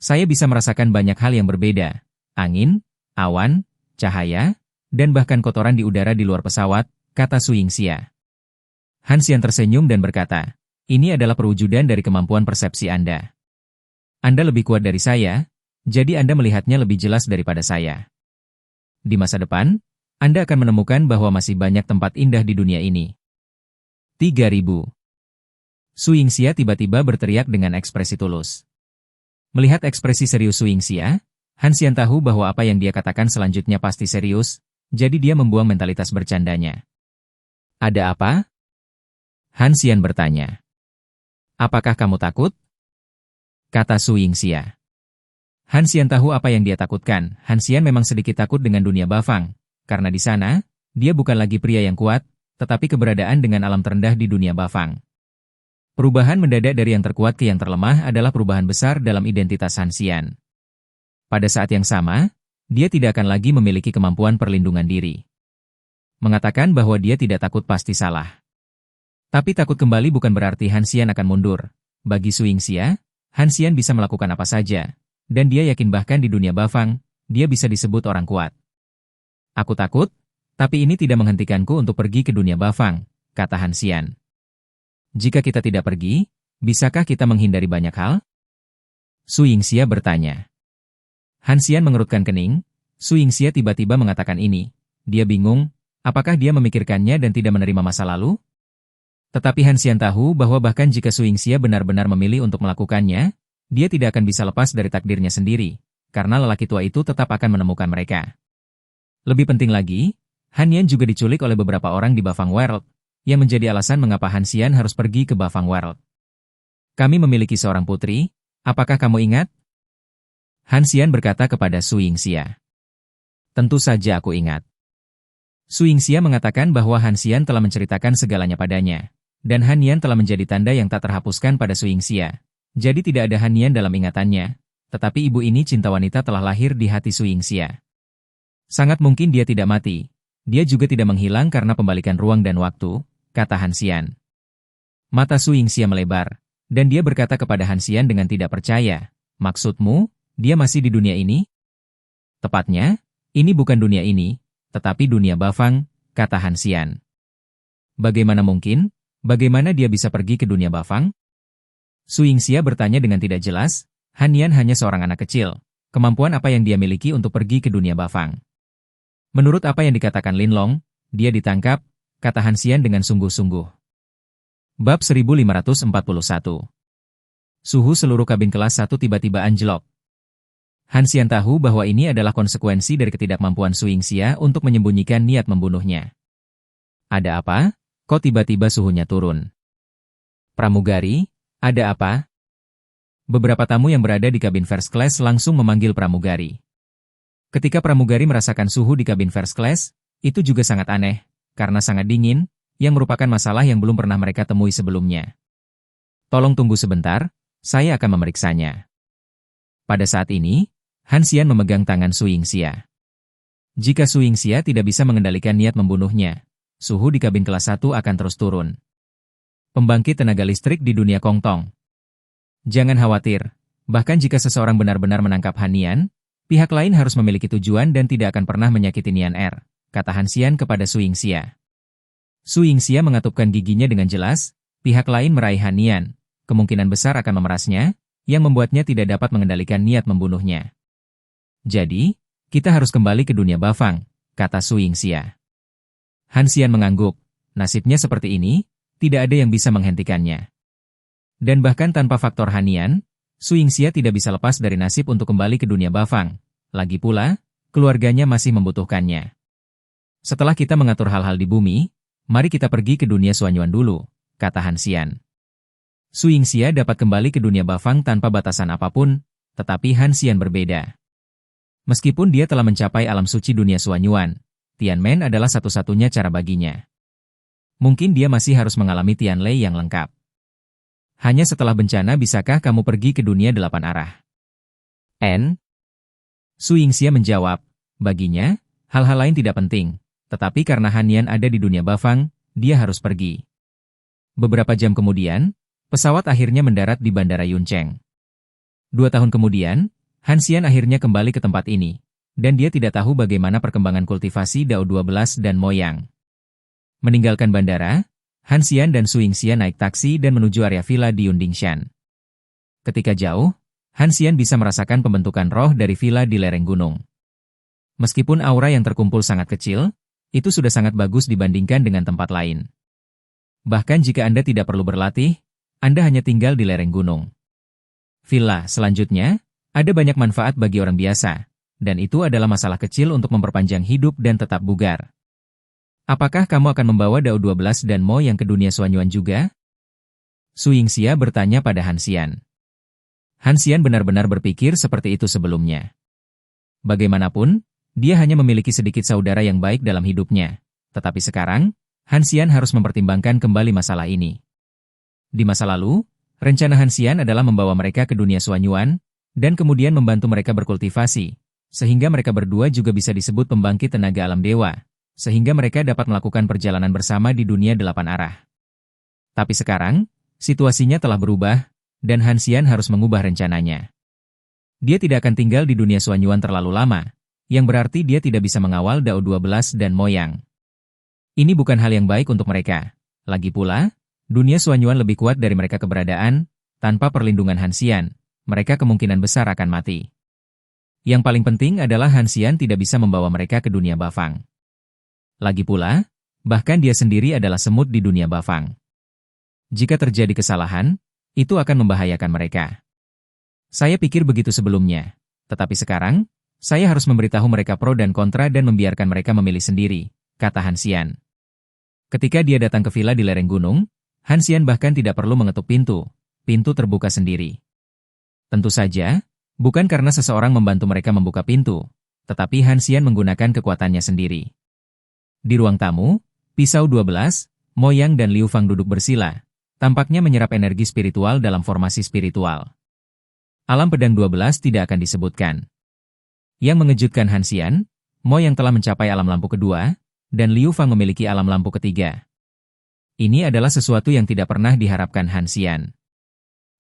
S1: Saya bisa merasakan banyak hal yang berbeda, angin, awan, cahaya, dan bahkan kotoran di udara di luar pesawat, kata Su Yingxia. Han Xian tersenyum dan berkata, ini adalah perwujudan dari kemampuan persepsi Anda. Anda lebih kuat dari saya, jadi Anda melihatnya lebih jelas daripada saya. Di masa depan, Anda akan menemukan bahwa masih banyak tempat indah di dunia ini. 3000. Su Yingxia tiba-tiba berteriak dengan ekspresi tulus. Melihat ekspresi serius Su Yingxia, Han Xian tahu bahwa apa yang dia katakan selanjutnya pasti serius, jadi dia membuang mentalitas bercandanya. Ada apa? Han Xian bertanya. Apakah kamu takut? Kata Su Yingxia. Han Xian tahu apa yang dia takutkan. Han Xian memang sedikit takut dengan dunia Bafang, karena di sana, dia bukan lagi pria yang kuat, tetapi keberadaan dengan alam terendah di dunia Bafang. Perubahan mendadak dari yang terkuat ke yang terlemah adalah perubahan besar dalam identitas Han Xian. Pada saat yang sama, dia tidak akan lagi memiliki kemampuan perlindungan diri. Mengatakan bahwa dia tidak takut pasti salah. Tapi takut kembali bukan berarti Han Xian akan mundur. Bagi Su Yingxia, Han Xian bisa melakukan apa saja, dan dia yakin bahkan di dunia Bafang, dia bisa disebut orang kuat. Aku takut, tapi ini tidak menghentikanku untuk pergi ke dunia Bafang, kata Han Xian. Jika kita tidak pergi, bisakah kita menghindari banyak hal? Su Yingxia bertanya. Han Xian mengerutkan kening. Su Yingxia tiba-tiba mengatakan ini. Dia bingung, apakah dia memikirkannya dan tidak menerima masa lalu? Tetapi Han Xian tahu bahwa bahkan jika Su Yingxia benar-benar memilih untuk melakukannya, dia tidak akan bisa lepas dari takdirnya sendiri, karena lelaki tua itu tetap akan menemukan mereka. Lebih penting lagi, Han Yan juga diculik oleh beberapa orang di Bafang World, yang menjadi alasan mengapa Han Xian harus pergi ke Bafang World. Kami memiliki seorang putri, apakah kamu ingat? Han Xian berkata kepada Su Yingxia. Tentu saja aku ingat. Su Yingxia mengatakan bahwa Han Xian telah menceritakan segalanya padanya, dan Han Yan telah menjadi tanda yang tak terhapuskan pada Su Yingxia. Jadi tidak ada Han Yan dalam ingatannya, tetapi ibu ini cinta wanita telah lahir di hati Su Yingxia. Sangat mungkin dia tidak mati. Dia juga tidak menghilang karena pembalikan ruang dan waktu, kata Han Xian. Mata Su Yingxia melebar, dan dia berkata kepada Han Xian dengan tidak percaya, maksudmu, dia masih di dunia ini? Tepatnya, ini bukan dunia ini, tetapi dunia Bafang, kata Han Xian. Bagaimana mungkin? Bagaimana dia bisa pergi ke dunia Bafang? Su Yingxia bertanya dengan tidak jelas. Han Yan hanya seorang anak kecil. Kemampuan apa yang dia miliki untuk pergi ke dunia Bafang? Menurut apa yang dikatakan Linlong, dia ditangkap, kata Han Xian dengan sungguh-sungguh. Bab 1541. Suhu seluruh kabin kelas 1 tiba-tiba anjlok. Han Xian tahu bahwa ini adalah konsekuensi dari ketidakmampuan Su Yingxia untuk menyembunyikan niat membunuhnya. Ada apa? Kok tiba-tiba suhunya turun? Pramugari, ada apa? Beberapa tamu yang berada di kabin first class langsung memanggil pramugari. Ketika pramugari merasakan suhu di kabin first class, itu juga sangat aneh, karena sangat dingin, yang merupakan masalah yang belum pernah mereka temui sebelumnya. Tolong tunggu sebentar, saya akan memeriksanya. Pada saat ini, Han Xian memegang tangan Su Yingxia. Jika Su Yingxia tidak bisa mengendalikan niat membunuhnya, suhu di kabin kelas 1 akan terus turun. Pembangkit tenaga listrik di dunia Kongtong. Jangan khawatir, bahkan jika seseorang benar-benar menangkap Han Nian, pihak lain harus memiliki tujuan dan tidak akan pernah menyakiti Nian Er, kata Han Xian kepada Su Yingxia. Su Yingxia mengatupkan giginya dengan jelas, pihak lain meraih Han Nian, kemungkinan besar akan memerasnya, yang membuatnya tidak dapat mengendalikan niat membunuhnya. Jadi, kita harus kembali ke dunia Bafang, kata Su Yingxia. Han Xian mengangguk, nasibnya seperti ini, tidak ada yang bisa menghentikannya. Dan bahkan tanpa faktor Han Nian, Su Yingxia tidak bisa lepas dari nasib untuk kembali ke dunia Bafang. Lagi pula, keluarganya masih membutuhkannya. Setelah kita mengatur hal-hal di bumi, mari kita pergi ke dunia Suanyuan dulu, kata Han Xian. Su Yingxia dapat kembali ke dunia Bafang tanpa batasan apapun, tetapi Han Xian berbeda. Meskipun dia telah mencapai alam suci dunia Suanyuan, Tianmen adalah satu-satunya cara baginya. Mungkin dia masih harus mengalami Tianlei yang lengkap. Hanya setelah bencana bisakah kamu pergi ke dunia 8 arah? Su Yingxia menjawab, baginya, hal-hal lain tidak penting, tetapi karena Han Nian ada di dunia Bafang, dia harus pergi. Beberapa jam kemudian, pesawat akhirnya mendarat di Bandara Yuncheng. 2 tahun kemudian, Han Xian akhirnya kembali ke tempat ini, dan dia tidak tahu bagaimana perkembangan kultivasi Dao 12 dan Moyang. Meninggalkan bandara, Han Xian dan Su Yingxia naik taksi dan menuju area villa di Yundingshan. Ketika jauh, Han Xian bisa merasakan pembentukan roh dari villa di lereng gunung. Meskipun aura yang terkumpul sangat kecil, itu sudah sangat bagus dibandingkan dengan tempat lain. Bahkan jika Anda tidak perlu berlatih, Anda hanya tinggal di lereng gunung. Villa selanjutnya, ada banyak manfaat bagi orang biasa, dan itu adalah masalah kecil untuk memperpanjang hidup dan tetap bugar. Apakah kamu akan membawa Dao 12 dan Mo yang ke dunia Suanyuan juga? Su Yingxia bertanya pada Han Xian. Han Xian benar-benar berpikir seperti itu sebelumnya. Bagaimanapun, dia hanya memiliki sedikit saudara yang baik dalam hidupnya. Tetapi sekarang, Han Xian harus mempertimbangkan kembali masalah ini. Di masa lalu, rencana Han Xian adalah membawa mereka ke dunia Suanyuan, dan kemudian membantu mereka berkultivasi, sehingga mereka berdua juga bisa disebut pembangkit tenaga alam dewa. Sehingga mereka dapat melakukan perjalanan bersama di dunia 8 arah. Tapi sekarang, situasinya telah berubah, dan Han Xian harus mengubah rencananya. Dia tidak akan tinggal di dunia Suanyuan terlalu lama, yang berarti dia tidak bisa mengawal Dao 12 dan Moyang. Ini bukan hal yang baik untuk mereka. Lagi pula, dunia Suanyuan lebih kuat dari mereka keberadaan, tanpa perlindungan Han Xian, mereka kemungkinan besar akan mati. Yang paling penting adalah Han Xian tidak bisa membawa mereka ke dunia Bafang. Lagi pula, bahkan dia sendiri adalah semut di dunia Bafang. Jika terjadi kesalahan, itu akan membahayakan mereka. Saya pikir begitu sebelumnya, tetapi sekarang, saya harus memberitahu mereka pro dan kontra dan membiarkan mereka memilih sendiri, kata Han Xian. Ketika dia datang ke villa di lereng gunung, Han Xian bahkan tidak perlu mengetuk pintu terbuka sendiri. Tentu saja, bukan karena seseorang membantu mereka membuka pintu, tetapi Han Xian menggunakan kekuatannya sendiri. Di ruang tamu, pisau 12, Moyang dan Liu Fang duduk bersila, tampaknya menyerap energi spiritual dalam formasi spiritual. Alam pedang 12 tidak akan disebutkan. Yang mengejutkan Han Xian, Moyang telah mencapai alam lampu kedua, dan Liu Fang memiliki alam lampu ketiga. Ini adalah sesuatu yang tidak pernah diharapkan Han Xian.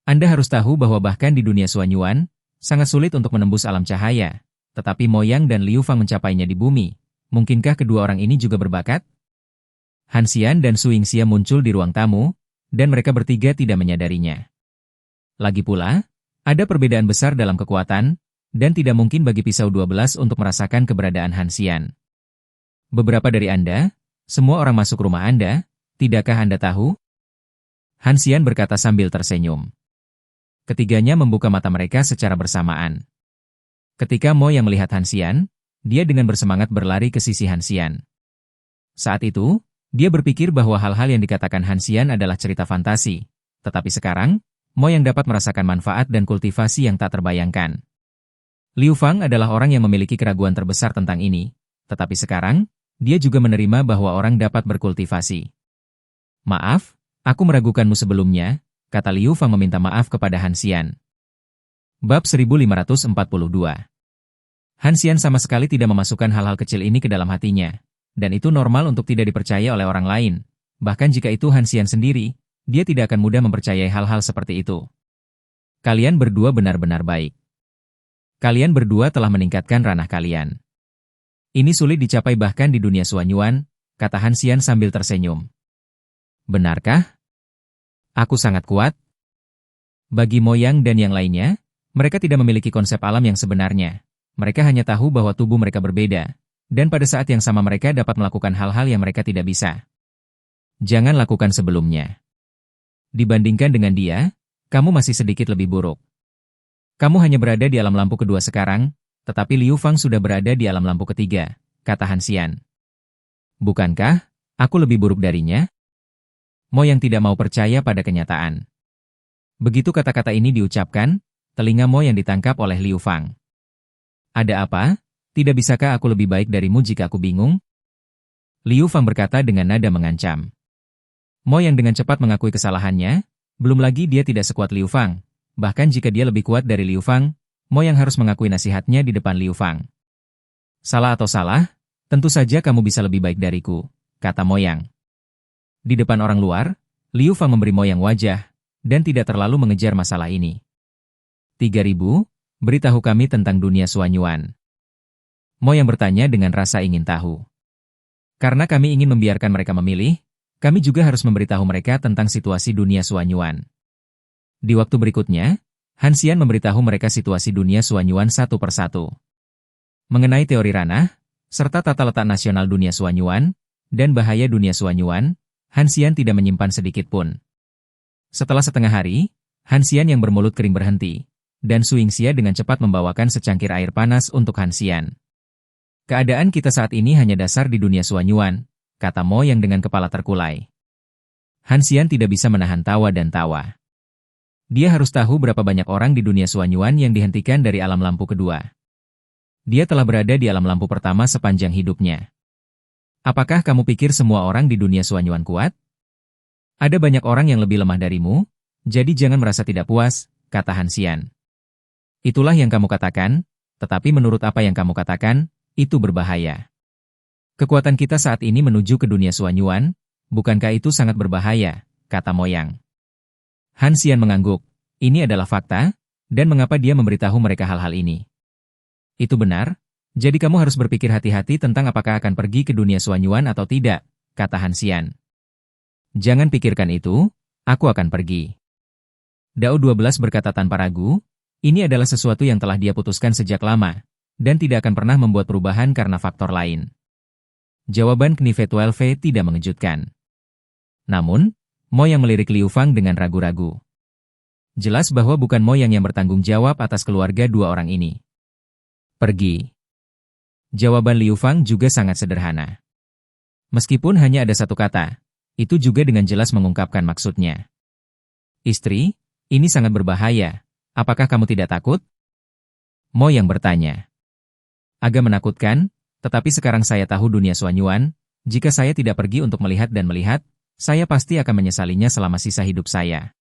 S1: Anda harus tahu bahwa bahkan di dunia Suanyuan, sangat sulit untuk menembus alam cahaya, tetapi Moyang dan Liu Fang mencapainya di bumi. Mungkinkah kedua orang ini juga berbakat? Han Xian dan Su Yingxia muncul di ruang tamu, dan mereka bertiga tidak menyadarinya. Lagi pula, ada perbedaan besar dalam kekuatan, dan tidak mungkin bagi pisau 12 untuk merasakan keberadaan Han Xian. Beberapa dari Anda, Semua orang masuk rumah Anda, tidakkah Anda tahu? Han Xian berkata sambil tersenyum. Ketiganya membuka mata mereka secara bersamaan. Ketika Mo yang melihat Han Xian, dia dengan bersemangat berlari ke sisi Han Xian. Saat itu, dia berpikir bahwa hal-hal yang dikatakan Han Xian adalah cerita fantasi. Tetapi sekarang, Mo yang dapat merasakan manfaat dan kultivasi yang tak terbayangkan. Liu Fang adalah orang yang memiliki keraguan terbesar tentang ini. Tetapi sekarang, dia juga menerima bahwa orang dapat berkultivasi. Maaf, aku meragukanmu sebelumnya, kata Liu Fang meminta maaf kepada Han Xian. Bab 1542. Han Xian sama sekali tidak memasukkan hal-hal kecil ini ke dalam hatinya. Dan itu normal untuk tidak dipercaya oleh orang lain. Bahkan jika itu Han Xian sendiri, dia tidak akan mudah mempercayai hal-hal seperti itu. Kalian berdua benar-benar baik. Kalian berdua telah meningkatkan ranah kalian. Ini sulit dicapai bahkan di dunia Suanyuan, kata Han Xian sambil tersenyum. Benarkah? Aku sangat kuat. Bagi Mo Yang dan yang lainnya, mereka tidak memiliki konsep alam yang sebenarnya. Mereka hanya tahu bahwa tubuh mereka berbeda, dan pada saat yang sama mereka dapat melakukan hal-hal yang mereka tidak bisa. Jangan lakukan sebelumnya. Dibandingkan dengan dia, kamu masih sedikit lebih buruk. Kamu hanya berada di alam lampu kedua sekarang, tetapi Liu Fang sudah berada di alam lampu ketiga, kata Han Xian. Bukankah aku lebih buruk darinya? Mo yang tidak mau percaya pada kenyataan. Begitu kata-kata ini diucapkan, telinga Mo yang ditangkap oleh Liu Fang. Ada apa? Tidak bisakah aku lebih baik darimu jika aku bingung? Liu Fang berkata dengan nada mengancam. Mo yang dengan cepat mengakui kesalahannya, belum lagi dia tidak sekuat Liu Fang. Bahkan jika dia lebih kuat dari Liu Fang, Mo yang harus mengakui nasihatnya di depan Liu Fang. Salah atau salah? Tentu saja kamu bisa lebih baik dariku, kata Mo Yang. Di depan orang luar, Liu Fang memberi Mo Yang wajah, dan tidak terlalu mengejar masalah ini. 3000, beritahu kami tentang dunia Suanyuan. Mo Yang bertanya dengan rasa ingin tahu. Karena kami ingin membiarkan mereka memilih, kami juga harus memberitahu mereka tentang situasi dunia Suanyuan. Di waktu berikutnya, Han Xian memberitahu mereka situasi dunia Suanyuan satu persatu. Mengenai teori ranah, serta tata letak nasional dunia Suanyuan, dan bahaya dunia Suanyuan, Han Xian tidak menyimpan sedikit pun. Setelah setengah hari, Han Xian yang bermulut kering berhenti, dan Su Yingxia dengan cepat membawakan secangkir air panas untuk Han Xian. Keadaan kita saat ini hanya dasar di dunia Suanyuan, kata Mo yang dengan kepala terkulai. Han Xian tidak bisa menahan tawa dan tawa. Dia harus tahu berapa banyak orang di dunia Suanyuan yang dihentikan dari alam lampu kedua. Dia telah berada di alam lampu pertama sepanjang hidupnya. Apakah kamu pikir semua orang di dunia Suanyuan kuat? Ada banyak orang yang lebih lemah darimu, jadi jangan merasa tidak puas, kata Han Xian. Itulah yang kamu katakan, tetapi menurut apa yang kamu katakan, itu berbahaya. Kekuatan kita saat ini menuju ke dunia Suanyuan, bukankah itu sangat berbahaya, kata Mo Yang. Han Xian mengangguk, ini adalah fakta, dan mengapa dia memberitahu mereka hal-hal ini. Itu benar, jadi kamu harus berpikir hati-hati tentang apakah akan pergi ke dunia Suanyuan atau tidak, kata Han Xian. Jangan pikirkan itu, aku akan pergi. Dao 12 berkata tanpa ragu, ini adalah sesuatu yang telah dia putuskan sejak lama, dan tidak akan pernah membuat perubahan karena faktor lain. Jawaban Knife 12 tidak mengejutkan. Namun, Mo yang melirik Liu Fang dengan ragu-ragu. Jelas bahwa bukan Mo yang bertanggung jawab atas keluarga dua orang ini. Pergi. Jawaban Liu Fang juga sangat sederhana. Meskipun hanya ada satu kata, itu juga dengan jelas mengungkapkan maksudnya. Istri, ini sangat berbahaya. Apakah kamu tidak takut? Mo yang bertanya. Agak menakutkan, tetapi sekarang saya tahu dunia Suanyuan, jika saya tidak pergi untuk melihat dan melihat, saya pasti akan menyesalinya selama sisa hidup saya.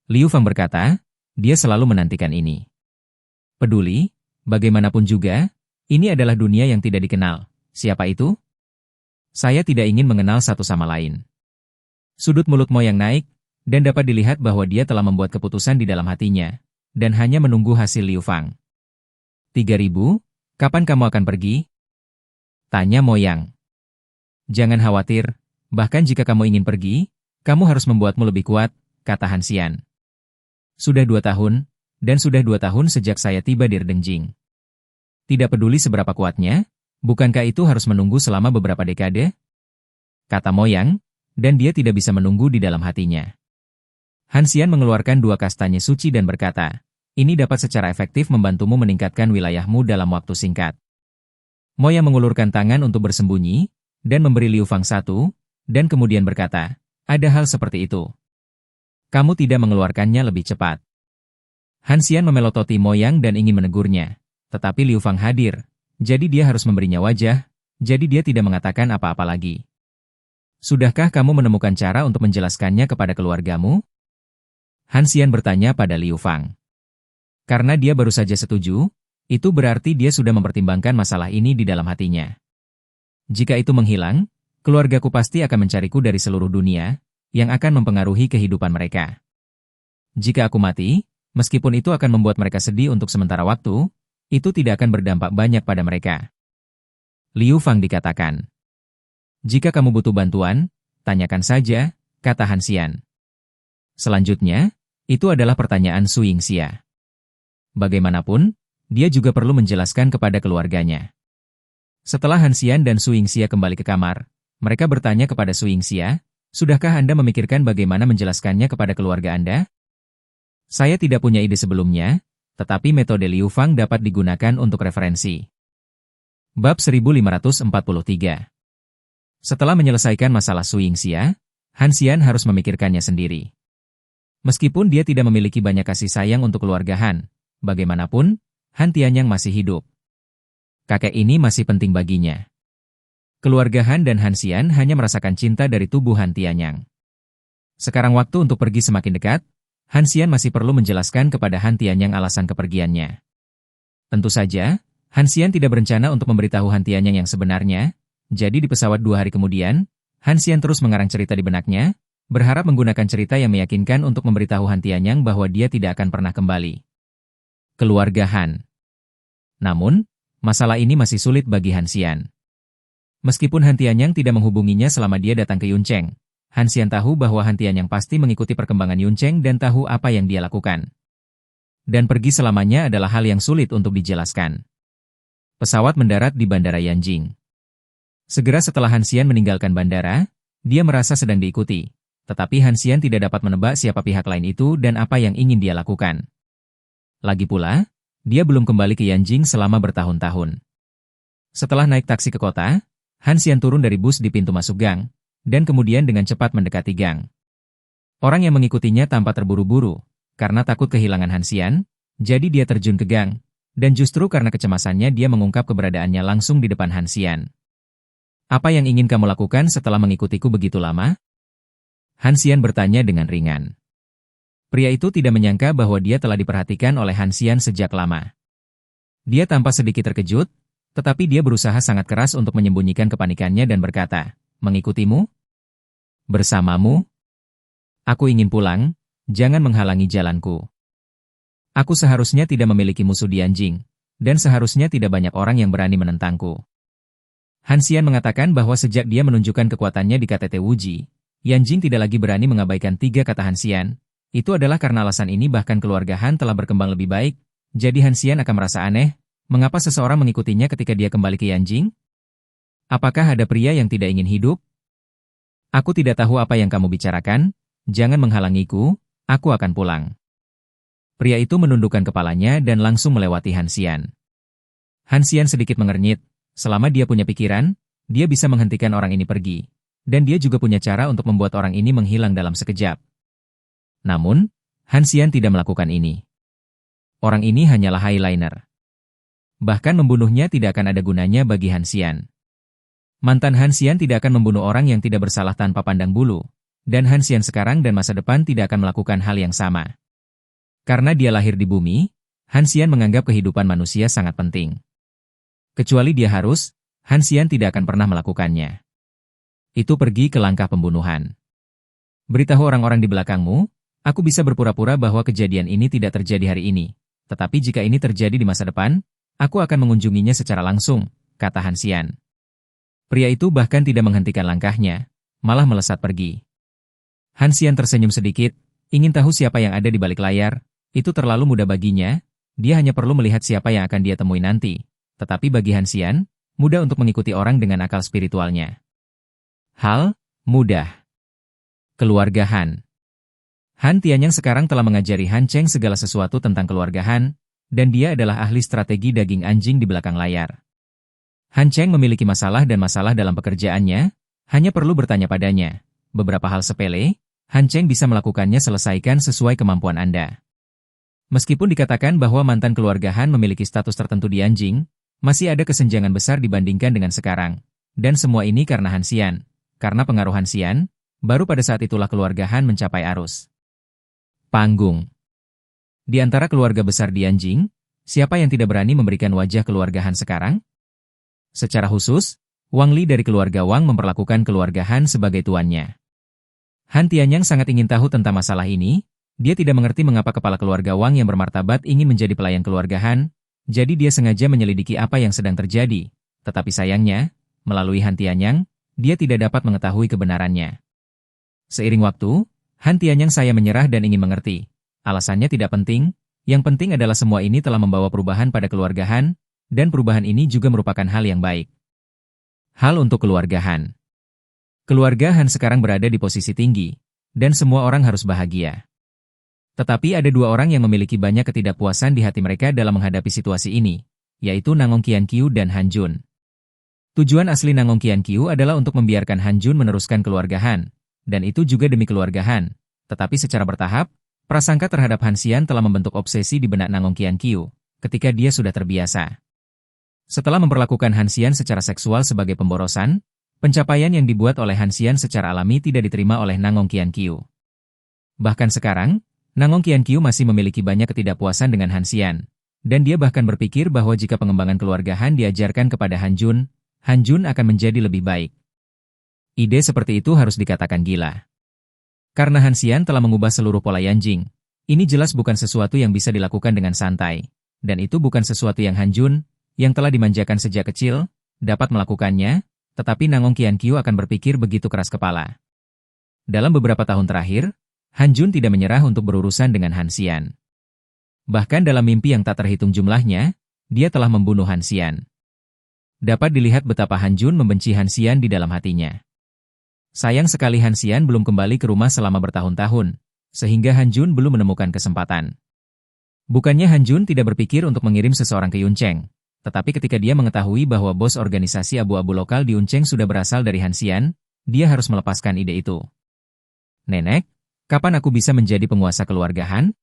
S1: Liu Fang berkata, dia selalu menantikan ini. Peduli, bagaimanapun juga, ini adalah dunia yang tidak dikenal. Siapa itu? Saya tidak ingin mengenal satu sama lain. Sudut mulut Mo yang naik, dan dapat dilihat bahwa dia telah membuat keputusan di dalam hatinya, dan hanya menunggu hasil Liu Fang. 3000, kapan kamu akan pergi? Tanya Mo Yang. Jangan khawatir, bahkan jika kamu ingin pergi, kamu harus membuatmu lebih kuat, kata Han Xian. Sudah 2 tahun, dan sudah 2 tahun sejak saya tiba di Erdengjing. Tidak peduli seberapa kuatnya, bukankah itu harus menunggu selama beberapa dekade? kata Moyang, dan dia tidak bisa menunggu di dalam hatinya. Han Xian mengeluarkan 2 kastanya suci dan berkata, ini dapat secara efektif membantumu meningkatkan wilayahmu dalam waktu singkat. Moyang mengulurkan tangan untuk bersembunyi, dan memberi Liu Fang 1, dan kemudian berkata, ada hal seperti itu. Kamu tidak mengeluarkannya lebih cepat. Han Xian memelototi Moyang dan ingin menegurnya, tetapi Liu Fang hadir, jadi dia harus memberinya wajah, jadi dia tidak mengatakan apa-apa lagi. Sudahkah kamu menemukan cara untuk menjelaskannya kepada keluargamu? Han Xian bertanya pada Liu Fang. Karena dia baru saja setuju, itu berarti dia sudah mempertimbangkan masalah ini di dalam hatinya. Jika itu menghilang, keluargaku pasti akan mencariku dari seluruh dunia, yang akan mempengaruhi kehidupan mereka. Jika aku mati, meskipun itu akan membuat mereka sedih untuk sementara waktu, itu tidak akan berdampak banyak pada mereka. Liu Fang dikatakan. Jika kamu butuh bantuan, tanyakan saja, kata Han Xian. Selanjutnya, itu adalah pertanyaan Su Yingxia. Bagaimanapun, dia juga perlu menjelaskan kepada keluarganya. Setelah Han Xian dan Su Yingxia kembali ke kamar, mereka bertanya kepada Su Yingxia, sudahkah Anda memikirkan bagaimana menjelaskannya kepada keluarga Anda? Saya tidak punya ide sebelumnya, tetapi metode Liu Fang dapat digunakan untuk referensi. Bab 1543. Setelah menyelesaikan masalah Su Yingxia, Han Xian harus memikirkannya sendiri. Meskipun dia tidak memiliki banyak kasih sayang untuk keluarga Han, bagaimanapun, Han Tianyang masih hidup. Kakek ini masih penting baginya. Keluarga Han dan Han Xian hanya merasakan cinta dari tubuh Han Tianyang. Sekarang waktu untuk pergi semakin dekat, Han Xian masih perlu menjelaskan kepada Han Tianyang alasan kepergiannya. Tentu saja, Han Xian tidak berencana untuk memberitahu Han Tianyang yang sebenarnya, jadi di pesawat 2 hari kemudian, Han Xian terus mengarang cerita di benaknya, berharap menggunakan cerita yang meyakinkan untuk memberitahu Han Tianyang bahwa dia tidak akan pernah kembali. Keluarga Han. Namun, masalah ini masih sulit bagi Han Xian. Meskipun Han Tianyang tidak menghubunginya selama dia datang ke Yuncheng, Han Xian tahu bahwa Han Tianyang pasti mengikuti perkembangan Yuncheng dan tahu apa yang dia lakukan. Dan pergi selamanya adalah hal yang sulit untuk dijelaskan. Pesawat mendarat di Bandara Yanjing. Segera setelah Han Xian meninggalkan bandara, dia merasa sedang diikuti, tetapi Han Xian tidak dapat menebak siapa pihak lain itu dan apa yang ingin dia lakukan. Lagi pula, dia belum kembali ke Yanjing selama bertahun-tahun. Setelah naik taksi ke kota, Han Xian turun dari bus di pintu masuk gang, dan kemudian dengan cepat mendekati gang. Orang yang mengikutinya tampak terburu-buru, karena takut kehilangan Han Xian, jadi dia terjun ke gang, dan justru karena kecemasannya dia mengungkap keberadaannya langsung di depan Han Xian. Apa yang ingin kamu lakukan setelah mengikutiku begitu lama? Han Xian bertanya dengan ringan. Pria itu tidak menyangka bahwa dia telah diperhatikan oleh Han Xian sejak lama. Dia tampak sedikit terkejut, tetapi dia berusaha sangat keras untuk menyembunyikan kepanikannya dan berkata, mengikutimu? Bersamamu? Aku ingin pulang, jangan menghalangi jalanku. Aku seharusnya tidak memiliki musuh di Yanjing, dan seharusnya tidak banyak orang yang berani menentangku. Han Xian mengatakan bahwa sejak dia menunjukkan kekuatannya di KTT Wuji, Yanjing tidak lagi berani mengabaikan 3 kata Han Xian. Itu adalah karena alasan ini bahkan keluarga Han telah berkembang lebih baik, jadi Han Xian akan merasa aneh, mengapa seseorang mengikutinya ketika dia kembali ke Yanjing? Apakah ada pria yang tidak ingin hidup? Aku tidak tahu apa yang kamu bicarakan, jangan menghalangiku, aku akan pulang. Pria itu menundukkan kepalanya dan langsung melewati Han Xian. Han Xian sedikit mengernyit, selama dia punya pikiran, dia bisa menghentikan orang ini pergi, dan dia juga punya cara untuk membuat orang ini menghilang dalam sekejap. Namun, Han Xian tidak melakukan ini. Orang ini hanyalah highliner. Bahkan membunuhnya tidak akan ada gunanya bagi Han Xian. Mantan Han Xian tidak akan membunuh orang yang tidak bersalah tanpa pandang bulu, dan Han Xian sekarang dan masa depan tidak akan melakukan hal yang sama. Karena dia lahir di bumi, Han Xian menganggap kehidupan manusia sangat penting. Kecuali dia harus, Han Xian tidak akan pernah melakukannya. Itu pergi ke langkah pembunuhan. Beritahu orang-orang di belakangmu, aku bisa berpura-pura bahwa kejadian ini tidak terjadi hari ini, tetapi jika ini terjadi di masa depan, aku akan mengunjunginya secara langsung, kata Han Xian. Pria itu bahkan tidak menghentikan langkahnya, malah melesat pergi. Han Xian tersenyum sedikit, ingin tahu siapa yang ada di balik layar, itu terlalu mudah baginya, dia hanya perlu melihat siapa yang akan dia temui nanti. Tetapi bagi Han Xian, mudah untuk mengikuti orang dengan akal spiritualnya. Hal mudah. Keluarga Han. Han Tianyang sekarang telah mengajari Han Cheng segala sesuatu tentang keluarga Han, dan dia adalah ahli strategi daging anjing di belakang layar. Han Cheng memiliki masalah dalam pekerjaannya, hanya perlu bertanya padanya. Beberapa hal sepele, Han Cheng bisa melakukannya selesaikan sesuai kemampuan Anda. Meskipun dikatakan bahwa mantan keluarga Han memiliki status tertentu di anjing, masih ada kesenjangan besar dibandingkan dengan sekarang. Dan semua ini karena Han Xian. Karena pengaruh Han Xian, baru pada saat itulah keluarga Han mencapai arus. Panggung. Di antara keluarga besar di anjing, siapa yang tidak berani memberikan wajah keluarga Han sekarang? Secara khusus, Wang Li dari keluarga Wang memperlakukan keluarga Han sebagai tuannya. Han Tianyang sangat ingin tahu tentang masalah ini, dia tidak mengerti mengapa kepala keluarga Wang yang bermartabat ingin menjadi pelayan keluarga Han, jadi dia sengaja menyelidiki apa yang sedang terjadi, tetapi sayangnya, melalui Han Tianyang, dia tidak dapat mengetahui kebenarannya. Seiring waktu, Han Tianyang saya menyerah dan ingin mengerti. Alasannya tidak penting, yang penting adalah semua ini telah membawa perubahan pada keluarga Han, dan perubahan ini juga merupakan hal yang baik. Hal untuk keluarga Han. Keluarga Han sekarang berada di posisi tinggi, dan semua orang harus bahagia. Tetapi ada dua orang yang memiliki banyak ketidakpuasan di hati mereka dalam menghadapi situasi ini, yaitu Nangong Qianqiu dan Han Jun. Tujuan asli Nangong Qianqiu adalah untuk membiarkan Han Jun meneruskan keluarga Han, dan itu juga demi keluarga Han. Tetapi secara bertahap, prasangka terhadap Han Xian telah membentuk obsesi di benak Nangong Qianqiu, ketika dia sudah terbiasa. Setelah memperlakukan Han Xian secara seksual sebagai pemborosan, pencapaian yang dibuat oleh Han Xian secara alami tidak diterima oleh Nangong Qianqiu. Bahkan sekarang, Nangong Qianqiu masih memiliki banyak ketidakpuasan dengan Han Xian, dan dia bahkan berpikir bahwa jika pengembangan keluarga Han diajarkan kepada Han Jun akan menjadi lebih baik. Ide seperti itu harus dikatakan gila. Karena Han Xian telah mengubah seluruh pola anjing, ini jelas bukan sesuatu yang bisa dilakukan dengan santai, dan itu bukan sesuatu yang Han Jun, yang telah dimanjakan sejak kecil, dapat melakukannya, tetapi Nangong Qianqiu akan berpikir begitu keras kepala. Dalam beberapa tahun terakhir, Han Jun tidak menyerah untuk berurusan dengan Han Xian. Bahkan dalam mimpi yang tak terhitung jumlahnya, dia telah membunuh Han Xian. Dapat dilihat betapa Han Jun membenci Han Xian di dalam hatinya. Sayang sekali Han Xian belum kembali ke rumah selama bertahun-tahun, sehingga Han Jun belum menemukan kesempatan. Bukannya Han Jun tidak berpikir untuk mengirim seseorang ke Yuncheng, tetapi ketika dia mengetahui bahwa bos organisasi abu-abu lokal di Yuncheng sudah berasal dari Han Xian, dia harus melepaskan ide itu. Nenek, kapan aku bisa menjadi penguasa keluarga Han?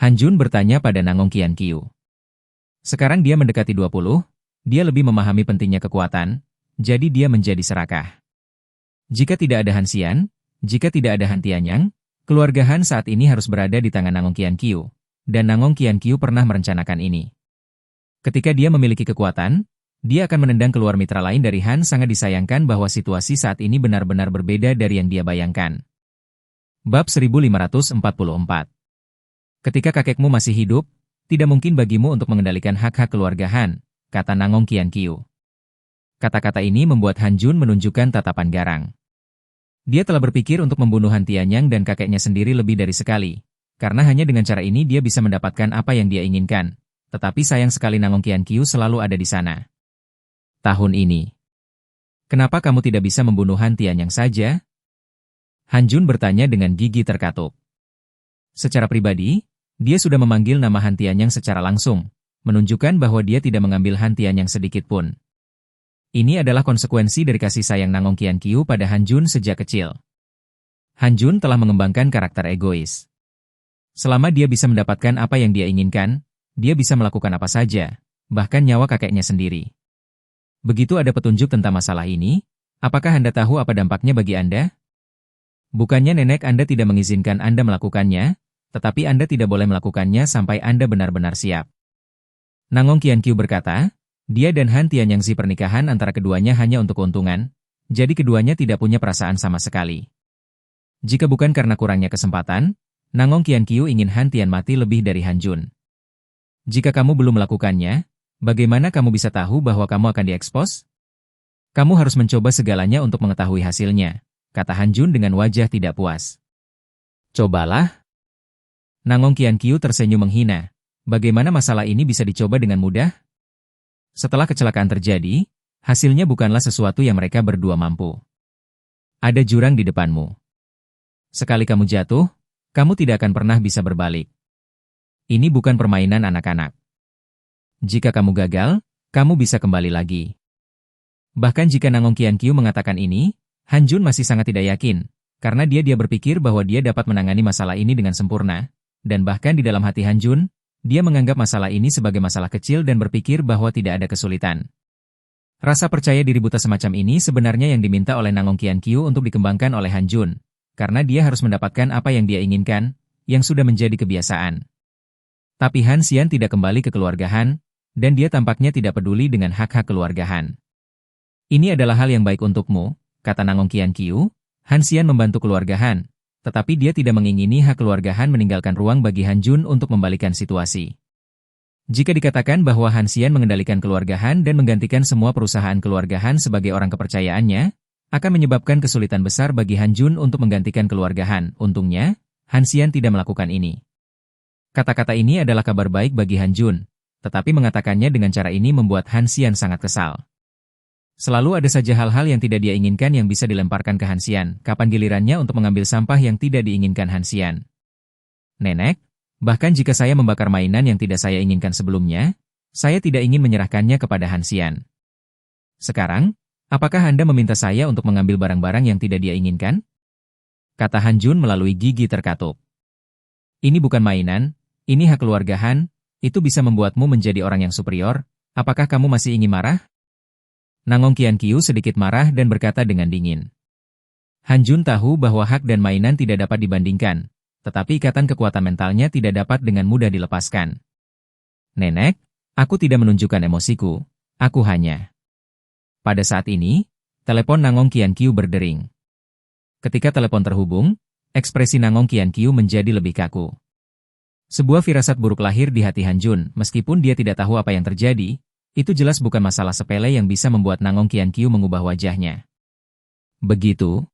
S1: Han Jun bertanya pada Nangong Qianqiu. Sekarang dia mendekati 20, dia lebih memahami pentingnya kekuatan, jadi dia menjadi serakah. Jika tidak ada Han Xian, jika tidak ada Han Tianyang, keluarga Han saat ini harus berada di tangan Nangong Qianqiu, dan Nangong Qianqiu pernah merencanakan ini. Ketika dia memiliki kekuatan, dia akan menendang keluar mitra lain dari Han. Sangat disayangkan bahwa situasi saat ini benar-benar berbeda dari yang dia bayangkan. Bab 1544. Ketika kakekmu masih hidup, tidak mungkin bagimu untuk mengendalikan hak-hak keluarga Han, kata Nangong Qianqiu. Kata-kata ini membuat Han Jun menunjukkan tatapan garang. Dia telah berpikir untuk membunuh Han Tianyang dan kakeknya sendiri lebih dari sekali, karena hanya dengan cara ini dia bisa mendapatkan apa yang dia inginkan. Tetapi sayang sekali Nangong Qianqiu selalu ada di sana. Tahun ini. Kenapa kamu tidak bisa membunuh Han Tianyang saja? Han Jun bertanya dengan gigi terkatup. Secara pribadi, dia sudah memanggil nama Han Tianyang secara langsung, menunjukkan bahwa dia tidak mengambil Han Tianyang sedikit pun. Ini adalah konsekuensi dari kasih sayang Nangong Qianqiu pada Han Jun sejak kecil. Han Jun telah mengembangkan karakter egois. Selama dia bisa mendapatkan apa yang dia inginkan, dia bisa melakukan apa saja, bahkan nyawa kakeknya sendiri. Begitu ada petunjuk tentang masalah ini, apakah Anda tahu apa dampaknya bagi Anda? Bukannya nenek Anda tidak mengizinkan Anda melakukannya, tetapi Anda tidak boleh melakukannya sampai Anda benar-benar siap. Nangong Qianqiu berkata, dia dan Han Tianyang pernikahan antara keduanya hanya untuk keuntungan, jadi keduanya tidak punya perasaan sama sekali. Jika bukan karena kurangnya kesempatan, Nangong Qianqiu ingin Han Tian mati lebih dari Han Jun. Jika kamu belum melakukannya, bagaimana kamu bisa tahu bahwa kamu akan diekspos? Kamu harus mencoba segalanya untuk mengetahui hasilnya, kata Han Jun dengan wajah tidak puas. Cobalah. Nangong Qianqiu tersenyum menghina. Bagaimana masalah ini bisa dicoba dengan mudah? Setelah kecelakaan terjadi, hasilnya bukanlah sesuatu yang mereka berdua mampu. Ada jurang di depanmu. Sekali kamu jatuh, kamu tidak akan pernah bisa berbalik. Ini bukan permainan anak-anak. Jika kamu gagal, kamu bisa kembali lagi. Bahkan jika Nangong Qiankyu mengatakan ini, Han Jun masih sangat tidak yakin, karena dia berpikir bahwa dia dapat menangani masalah ini dengan sempurna, dan bahkan di dalam hati Han Jun, dia menganggap masalah ini sebagai masalah kecil dan berpikir bahwa tidak ada kesulitan. Rasa percaya diri buta semacam ini sebenarnya yang diminta oleh Nangong Qiankyu untuk dikembangkan oleh Han Jun, karena dia harus mendapatkan apa yang dia inginkan, yang sudah menjadi kebiasaan. Tapi Han Xian tidak kembali ke keluarga Han, dan dia tampaknya tidak peduli dengan hak-hak keluarga Han. Ini adalah hal yang baik untukmu, kata Nangong Qiankyu. Han Xian membantu keluarga Han, tetapi dia tidak mengingini hak keluarga Han meninggalkan ruang bagi Han Jun untuk membalikan situasi. Jika dikatakan bahwa Han Xian mengendalikan keluarga Han dan menggantikan semua perusahaan keluarga Han sebagai orang kepercayaannya, akan menyebabkan kesulitan besar bagi Han Jun untuk menggantikan keluarga Han. Untungnya, Han Xian tidak melakukan ini. Kata-kata ini adalah kabar baik bagi Han Jun, tetapi mengatakannya dengan cara ini membuat Han Xian sangat kesal. Selalu ada saja hal-hal yang tidak dia inginkan yang bisa dilemparkan ke Han Xian. Kapan gilirannya untuk mengambil sampah yang tidak diinginkan Han Xian? Nenek, bahkan jika saya membakar mainan yang tidak saya inginkan sebelumnya, saya tidak ingin menyerahkannya kepada Han Xian. Sekarang, apakah Anda meminta saya untuk mengambil barang-barang yang tidak dia inginkan? Kata Han Jun melalui gigi terkatup. Ini bukan mainan. Ini hak keluarga Han, itu bisa membuatmu menjadi orang yang superior. Apakah kamu masih ingin marah? Nangong Qiankyu sedikit marah dan berkata dengan dingin. Han Jun tahu bahwa hak dan mainan tidak dapat dibandingkan, tetapi ikatan kekuatan mentalnya tidak dapat dengan mudah dilepaskan. Nenek, aku tidak menunjukkan emosiku, aku hanya. Pada saat ini, telepon Nangong Qiankyu berdering. Ketika telepon terhubung, ekspresi Nangong Qiankyu menjadi lebih kaku. Sebuah firasat buruk lahir di hati Han Jun, meskipun dia tidak tahu apa yang terjadi, itu jelas bukan masalah sepele yang bisa membuat Nangong Qiankyu mengubah wajahnya. Begitu.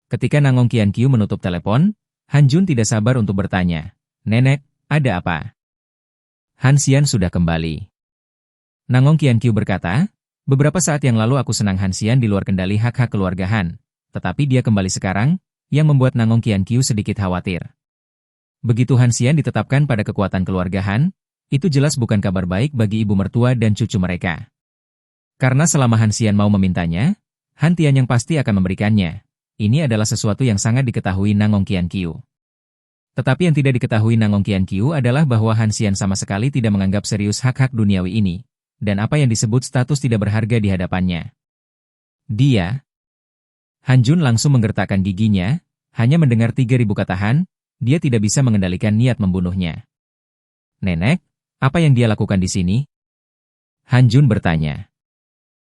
S1: Ketika Nangong Qiankyu menutup telepon, Han Jun tidak sabar untuk bertanya, "Nenek, ada apa?" Han Xian sudah kembali. Nangong Qiankyu berkata, "Beberapa saat yang lalu aku senang Han Xian di luar kendali hak-hak keluarga Han, tetapi dia kembali sekarang, yang membuat Nangong Qiankyu sedikit khawatir. Begitu Han Xian ditetapkan pada kekuatan keluarga Han, itu jelas bukan kabar baik bagi ibu mertua dan cucu mereka. Karena selama Han Xian mau memintanya, Han Tianyang pasti akan memberikannya. Ini adalah sesuatu yang sangat diketahui Nangong Qiankyu. Tetapi yang tidak diketahui Nangong Qiankyu adalah bahwa Han Xian sama sekali tidak menganggap serius hak-hak duniawi ini, dan apa yang disebut status tidak berharga di hadapannya. Han Jun langsung menggertakkan giginya, hanya mendengar 3.000 kata Han, dia tidak bisa mengendalikan niat membunuhnya. Nenek, apa yang dia lakukan di sini? Han Jun bertanya.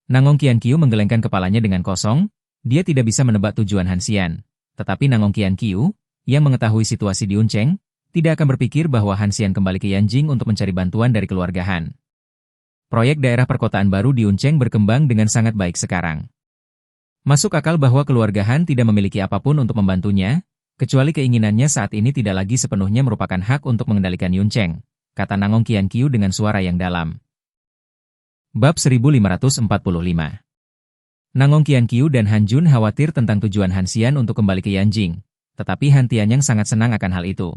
S1: Nangong Qiankyu menggelengkan kepalanya dengan kosong, dia tidak bisa menebak tujuan Han Xian. Tetapi Nangong Qiankyu, yang mengetahui situasi di Uncheng, tidak akan berpikir bahwa Han Xian kembali ke Yanjing untuk mencari bantuan dari keluarga Han. Proyek daerah perkotaan baru di Uncheng berkembang dengan sangat baik sekarang. Masuk akal bahwa keluarga Han tidak memiliki apapun untuk membantunya, kecuali keinginannya saat ini tidak lagi sepenuhnya merupakan hak untuk mengendalikan Yuncheng, kata Nangong Qiankyu dengan suara yang dalam. Bab 1545. Nangong Qiankyu dan Han Jun khawatir tentang tujuan Han Xian untuk kembali ke Yanjing, tetapi Han Tianyang sangat senang akan hal itu.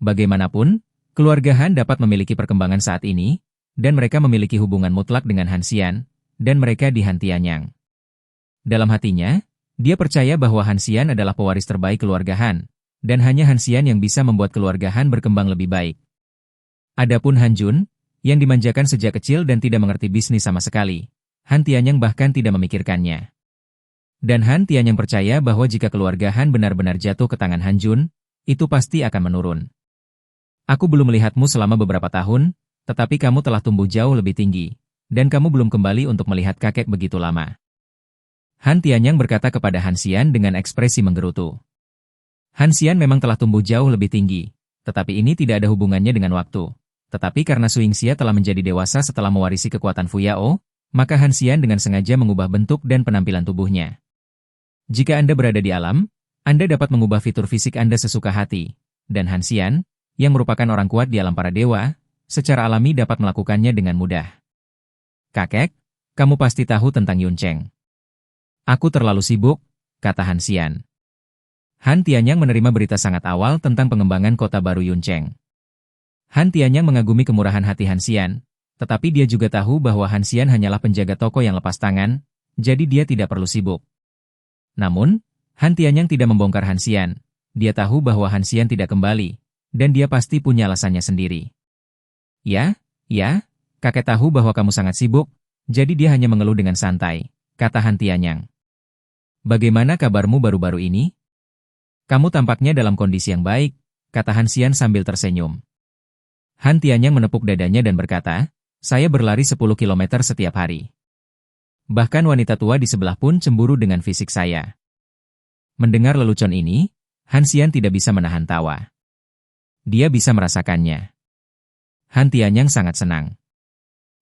S1: Bagaimanapun, keluarga Han dapat memiliki perkembangan saat ini, dan mereka memiliki hubungan mutlak dengan Han Xian, dan mereka di Han Tianyang. Dalam hatinya, dia percaya bahwa Han Xian adalah pewaris terbaik keluarga Han, dan hanya Han Xian yang bisa membuat keluarga Han berkembang lebih baik. Adapun Han Jun, yang dimanjakan sejak kecil dan tidak mengerti bisnis sama sekali, Han Tianyang bahkan tidak memikirkannya. Dan Han Tianyang percaya bahwa jika keluarga Han benar-benar jatuh ke tangan Han Jun, itu pasti akan menurun. Aku belum melihatmu selama beberapa tahun, tetapi kamu telah tumbuh jauh lebih tinggi, dan kamu belum kembali untuk melihat kakek begitu lama. Han Tianyang berkata kepada Han Xian dengan ekspresi menggerutu. Han Xian memang telah tumbuh jauh lebih tinggi, tetapi ini tidak ada hubungannya dengan waktu. Tetapi karena Su Yingxia telah menjadi dewasa setelah mewarisi kekuatan Fu Yao, maka Han Xian dengan sengaja mengubah bentuk dan penampilan tubuhnya. Jika Anda berada di alam, Anda dapat mengubah fitur fisik Anda sesuka hati, dan Han Xian, yang merupakan orang kuat di alam para dewa, secara alami dapat melakukannya dengan mudah. Kakek, kamu pasti tahu tentang Yuncheng. Aku terlalu sibuk, kata Han Xian. Han Tianyang menerima berita sangat awal tentang pengembangan kota baru Yuncheng. Han Tianyang mengagumi kemurahan hati Han Xian, tetapi dia juga tahu bahwa Han Xian hanyalah penjaga toko yang lepas tangan, jadi dia tidak perlu sibuk. Namun, Han Tianyang tidak membongkar Han Xian. Dia tahu bahwa Han Xian tidak kembali, dan dia pasti punya alasannya sendiri. Ya, kakek tahu bahwa kamu sangat sibuk, jadi dia hanya mengeluh dengan santai, kata Han Tianyang. Bagaimana kabarmu baru-baru ini? Kamu tampaknya dalam kondisi yang baik, kata Han Xian sambil tersenyum. Han Tianyang menepuk dadanya dan berkata, saya berlari 10 km setiap hari. Bahkan wanita tua di sebelah pun cemburu dengan fisik saya. Mendengar lelucon ini, Han Xian tidak bisa menahan tawa. Dia bisa merasakannya. Han Tianyang sangat senang.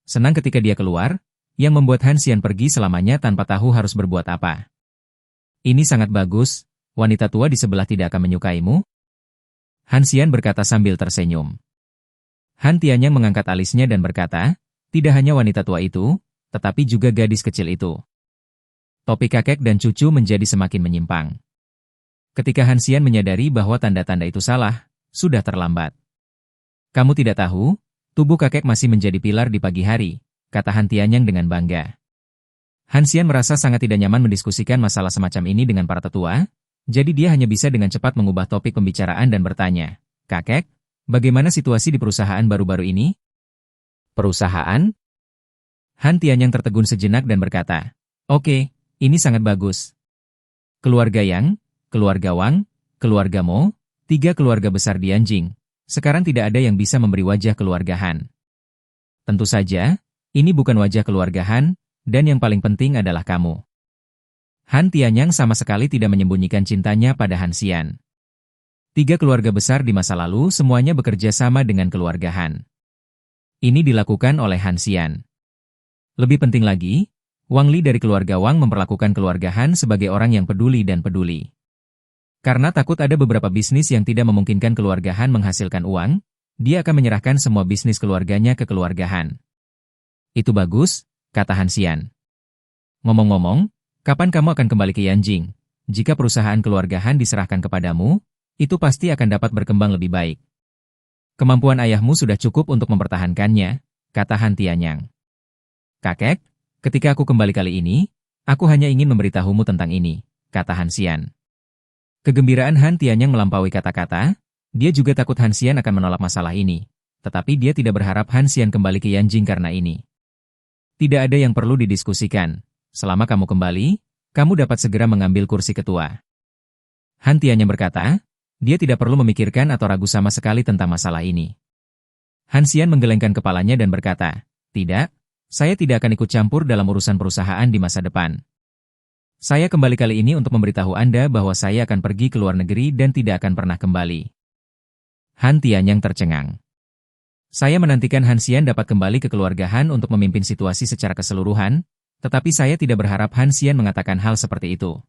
S1: Senang ketika dia keluar, yang membuat Han Xian pergi selamanya tanpa tahu harus berbuat apa. Ini sangat bagus. Wanita tua di sebelah tidak akan menyukaimu? Han Xian berkata sambil tersenyum. Han Tianyang mengangkat alisnya dan berkata, tidak hanya wanita tua itu, tetapi juga gadis kecil itu. Topik kakek dan cucu menjadi semakin menyimpang. Ketika Han Xian menyadari bahwa tanda-tanda itu salah, sudah terlambat. Kamu tidak tahu, tubuh kakek masih menjadi pilar di pagi hari, kata Han Tianyang dengan bangga. Han Xian merasa sangat tidak nyaman mendiskusikan masalah semacam ini dengan para tetua. Jadi dia hanya bisa dengan cepat mengubah topik pembicaraan dan bertanya, kakek, bagaimana situasi di perusahaan baru-baru ini? Perusahaan? Han Tianyang tertegun sejenak dan berkata, oke, ini sangat bagus. Keluarga Yang, keluarga Wang, keluarga Mo, 3 keluarga besar di Anjing. Sekarang tidak ada yang bisa memberi wajah keluarga Han. Tentu saja, ini bukan wajah keluarga Han, dan yang paling penting adalah kamu. Han Tianyang sama sekali tidak menyembunyikan cintanya pada Han Xian. 3 keluarga besar di masa lalu semuanya bekerja sama dengan keluarga Han. Ini dilakukan oleh Han Xian. Lebih penting lagi, Wang Li dari keluarga Wang memperlakukan keluarga Han sebagai orang yang peduli dan peduli. Karena takut ada beberapa bisnis yang tidak memungkinkan keluarga Han menghasilkan uang, dia akan menyerahkan semua bisnis keluarganya ke keluarga Han. Itu bagus, kata Han Xian. Ngomong-ngomong, kapan kamu akan kembali ke Yanjing? Jika perusahaan keluarga Han diserahkan kepadamu, itu pasti akan dapat berkembang lebih baik. Kemampuan ayahmu sudah cukup untuk mempertahankannya, kata Han Tianyang. Kakek, ketika aku kembali kali ini, aku hanya ingin memberitahumu tentang ini, kata Han Xian. Kegembiraan Han Tianyang melampaui kata-kata, dia juga takut Han Xian akan menolak masalah ini, tetapi dia tidak berharap Han Xian kembali ke Yanjing karena ini. Tidak ada yang perlu didiskusikan. Selama kamu kembali, kamu dapat segera mengambil kursi ketua. Han Tianyang berkata, dia tidak perlu memikirkan atau ragu sama sekali tentang masalah ini. Han Xian menggelengkan kepalanya dan berkata, tidak, saya tidak akan ikut campur dalam urusan perusahaan di masa depan. Saya kembali kali ini untuk memberitahu Anda bahwa saya akan pergi ke luar negeri dan tidak akan pernah kembali. Han Tianyang tercengang. Saya menantikan Han Xian dapat kembali ke keluarga Han untuk memimpin situasi secara keseluruhan, tetapi saya tidak berharap Han Xian mengatakan hal seperti itu.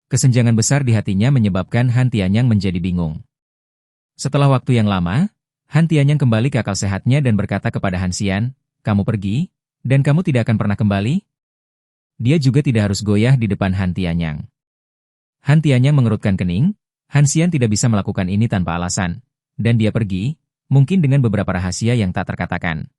S1: Kesenjangan besar di hatinya menyebabkan Han Tianyang menjadi bingung. Setelah waktu yang lama, Han Tianyang kembali ke akal sehatnya dan berkata kepada Han Xian, kamu pergi, dan kamu tidak akan pernah kembali? Dia juga tidak harus goyah di depan Han Tianyang. Han Tianyang mengerutkan kening, Han Xian tidak bisa melakukan ini tanpa alasan, dan dia pergi, mungkin dengan beberapa rahasia yang tak terkatakan.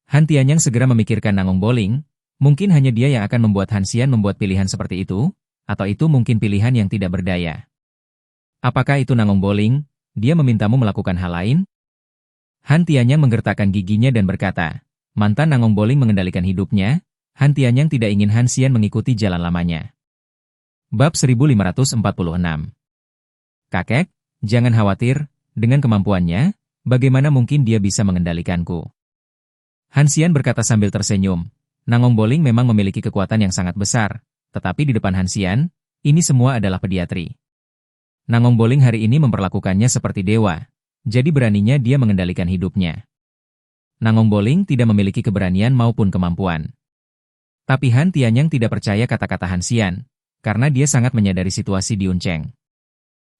S1: Han Tianyang segera memikirkan Nangong Boling. Mungkin hanya dia yang akan membuat Han Xian membuat pilihan seperti itu, atau itu mungkin pilihan yang tidak berdaya. Apakah itu Nangong Boling? Dia memintamu melakukan hal lain? Han Tianyang menggertakkan giginya dan berkata, mantan Nangong Boling mengendalikan hidupnya, Han Tianyang tidak ingin Han Xian mengikuti jalan lamanya. Bab 1546. Kakek, jangan khawatir, dengan kemampuannya, bagaimana mungkin dia bisa mengendalikanku? Han Xian berkata sambil tersenyum. Nangong Boling memang memiliki kekuatan yang sangat besar, tetapi di depan Han Xian, ini semua adalah pediatri. Nangong Boling hari ini memperlakukannya seperti dewa, jadi beraninya dia mengendalikan hidupnya. Nangong Boling tidak memiliki keberanian maupun kemampuan. Tapi Han Tianyang tidak percaya kata-kata Han Xian, karena dia sangat menyadari situasi di Yuncheng.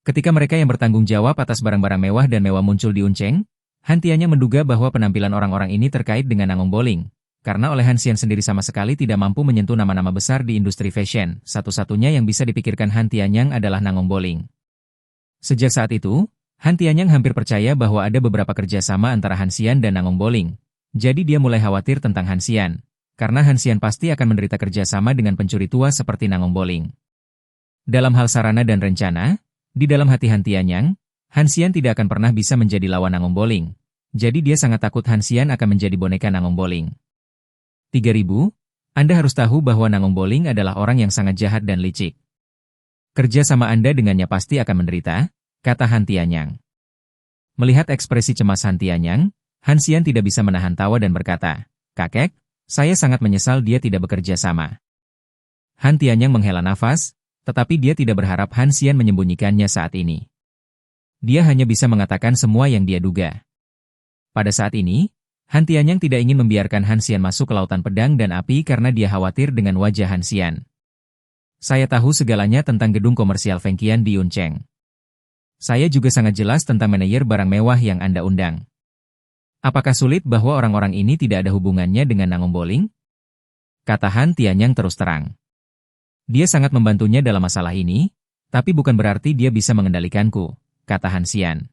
S1: Ketika mereka yang bertanggung jawab atas barang-barang mewah dan mewah muncul di Yuncheng, Han Tianyang menduga bahwa penampilan orang-orang ini terkait dengan Nangong Boling, karena oleh Han Xian sendiri sama sekali tidak mampu menyentuh nama-nama besar di industri fashion. Satu-satunya yang bisa dipikirkan Han Tianyang adalah Nangong Boling. Sejak saat itu, Han Tianyang hampir percaya bahwa ada beberapa kerjasama antara Han Xian dan Nangong Boling. Jadi dia mulai khawatir tentang Han Xian, karena Han Xian pasti akan menderita kerjasama dengan pencuri tua seperti Nangong Boling. Dalam hal sarana dan rencana, di dalam hati Han Tianyang, Han Xian tidak akan pernah bisa menjadi lawan Nangong Boling. Jadi dia sangat takut Han Xian akan menjadi boneka Nangong Boling. 3000, Anda harus tahu bahwa Nangong Boling adalah orang yang sangat jahat dan licik. Kerja sama Anda dengannya pasti akan menderita, kata Han Tianyang. Melihat ekspresi cemas Han Tianyang, Han Xian tidak bisa menahan tawa dan berkata, "Kakek, saya sangat menyesal dia tidak bekerja sama." Han Tianyang menghela nafas, tetapi dia tidak berharap Han Xian menyembunyikannya saat ini. Dia hanya bisa mengatakan semua yang dia duga. Pada saat ini, Han Tianyang tidak ingin membiarkan Han Xian masuk ke lautan pedang dan api karena dia khawatir dengan wajah Han Xian. Saya tahu segalanya tentang gedung komersial Fengqian di Yuncheng. Saya juga sangat jelas tentang manajer barang mewah yang Anda undang. Apakah sulit bahwa orang-orang ini tidak ada hubungannya dengan Nangong Boling? Kata Han Tianyang terus terang. Dia sangat membantunya dalam masalah ini, tapi bukan berarti dia bisa mengendalikanku, kata Han Xian.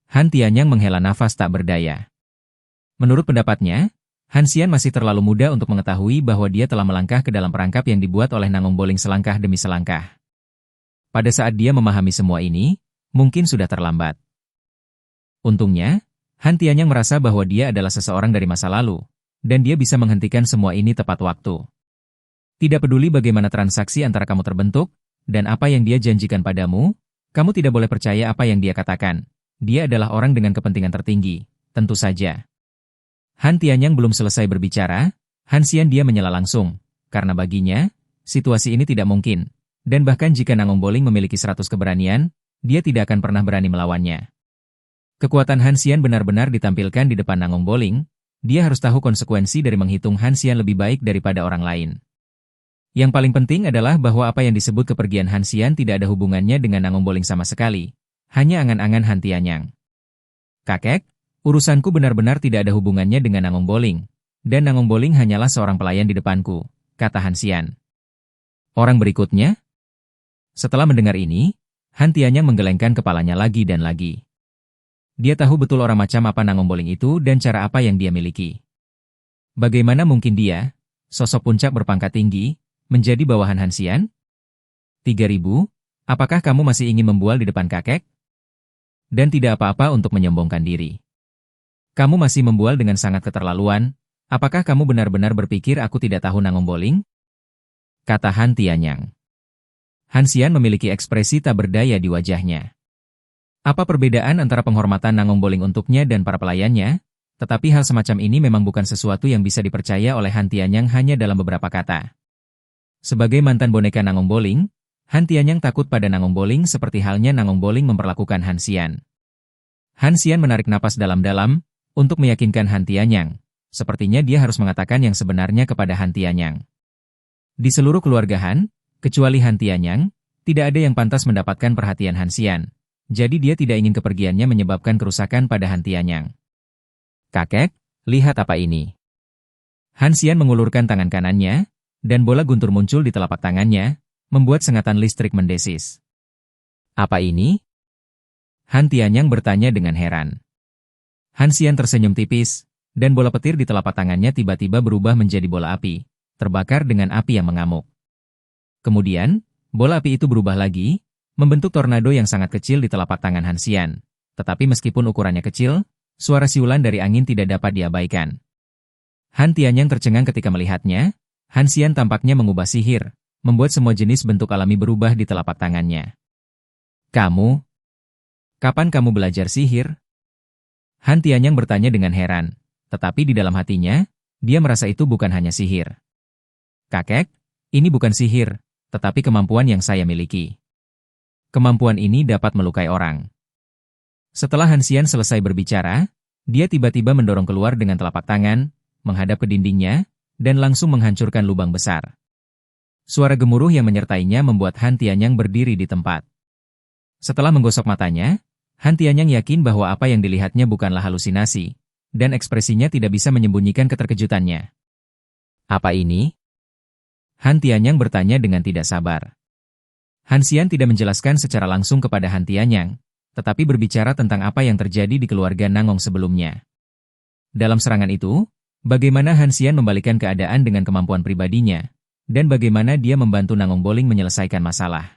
S1: Han Tianyang menghela nafas tak berdaya. Menurut pendapatnya, Han Xian masih terlalu muda untuk mengetahui bahwa dia telah melangkah ke dalam perangkap yang dibuat oleh Nangong Boling selangkah demi selangkah. Pada saat dia memahami semua ini, mungkin sudah terlambat. Untungnya, Han Tianyang merasa bahwa dia adalah seseorang dari masa lalu, dan dia bisa menghentikan semua ini tepat waktu. Tidak peduli bagaimana transaksi antara kamu terbentuk, dan apa yang dia janjikan padamu, kamu tidak boleh percaya apa yang dia katakan. Dia adalah orang dengan kepentingan tertinggi, tentu saja. Han Tianyang belum selesai berbicara, Han Xian dia menyela langsung, karena baginya, situasi ini tidak mungkin, dan bahkan jika Nangong Boling memiliki 100 keberanian, dia tidak akan pernah berani melawannya. Kekuatan Han Xian benar-benar ditampilkan di depan Nangong Boling, dia harus tahu konsekuensi dari menghitung Han Xian lebih baik daripada orang lain. Yang paling penting adalah bahwa apa yang disebut kepergian Han Xian tidak ada hubungannya dengan Nangong Boling sama sekali, hanya angan-angan Han Tianyang. Kakek, urusanku benar-benar tidak ada hubungannya dengan Nangong Boling, dan Nangong Boling hanyalah seorang pelayan di depanku, kata Han Xian. Orang berikutnya? Setelah mendengar ini, Han Tianyang menggelengkan kepalanya lagi dan lagi. Dia tahu betul orang macam apa Nangong Boling itu dan cara apa yang dia miliki. Bagaimana mungkin dia, sosok puncak berpangkat tinggi, menjadi bawahan Han Xian? 3000, apakah kamu masih ingin membual di depan kakek? Dan tidak apa-apa untuk menyombongkan diri. Kamu masih membual dengan sangat keterlaluan, apakah kamu benar-benar berpikir aku tidak tahu Nangong Boling? Kata Han Tianyang. Han Xian memiliki ekspresi tak berdaya di wajahnya. Apa perbedaan antara penghormatan Nangong Boling untuknya dan para pelayannya? Tetapi hal semacam ini memang bukan sesuatu yang bisa dipercaya oleh Han Tianyang hanya dalam beberapa kata. Sebagai mantan boneka Nangong Boling, Han Tianyang takut pada Nangong Boling seperti halnya Nangong Boling memperlakukan Han Xian. Han Xian menarik napas dalam-dalam, untuk meyakinkan Han Tianyang, sepertinya dia harus mengatakan yang sebenarnya kepada Han Tianyang. Di seluruh keluarga Han, kecuali Han Tianyang, tidak ada yang pantas mendapatkan perhatian Han Xian, jadi dia tidak ingin kepergiannya menyebabkan kerusakan pada Han Tianyang. Kakek, lihat apa ini. Han Xian mengulurkan tangan kanannya, dan bola guntur muncul di telapak tangannya, membuat sengatan listrik mendesis. Apa ini? Han Tianyang bertanya dengan heran. Han Xian tersenyum tipis, dan bola petir di telapak tangannya tiba-tiba berubah menjadi bola api, terbakar dengan api yang mengamuk. Kemudian, bola api itu berubah lagi, membentuk tornado yang sangat kecil di telapak tangan Han Xian. Tetapi meskipun ukurannya kecil, suara siulan dari angin tidak dapat diabaikan. Han Tianyang tercengang ketika melihatnya. Han Xian tampaknya mengubah sihir, membuat semua jenis bentuk alami berubah di telapak tangannya. Kamu? Kapan kamu belajar sihir? Han Tianyang bertanya dengan heran, tetapi di dalam hatinya, dia merasa itu bukan hanya sihir. Kakek, ini bukan sihir, tetapi kemampuan yang saya miliki. Kemampuan ini dapat melukai orang. Setelah Han Xian selesai berbicara, dia tiba-tiba mendorong keluar dengan telapak tangan, menghadap ke dindingnya, dan langsung menghancurkan lubang besar. Suara gemuruh yang menyertainya membuat Han Tianyang berdiri di tempat. Setelah menggosok matanya, Han Tianyang yakin bahwa apa yang dilihatnya bukanlah halusinasi, dan ekspresinya tidak bisa menyembunyikan keterkejutannya. Apa ini? Han Tianyang bertanya dengan tidak sabar. Han Xian tidak menjelaskan secara langsung kepada Han Tianyang, tetapi berbicara tentang apa yang terjadi di keluarga Nangong sebelumnya. Dalam serangan itu, bagaimana Han Xian membalikan keadaan dengan kemampuan pribadinya, dan bagaimana dia membantu Nangong Boling menyelesaikan masalah.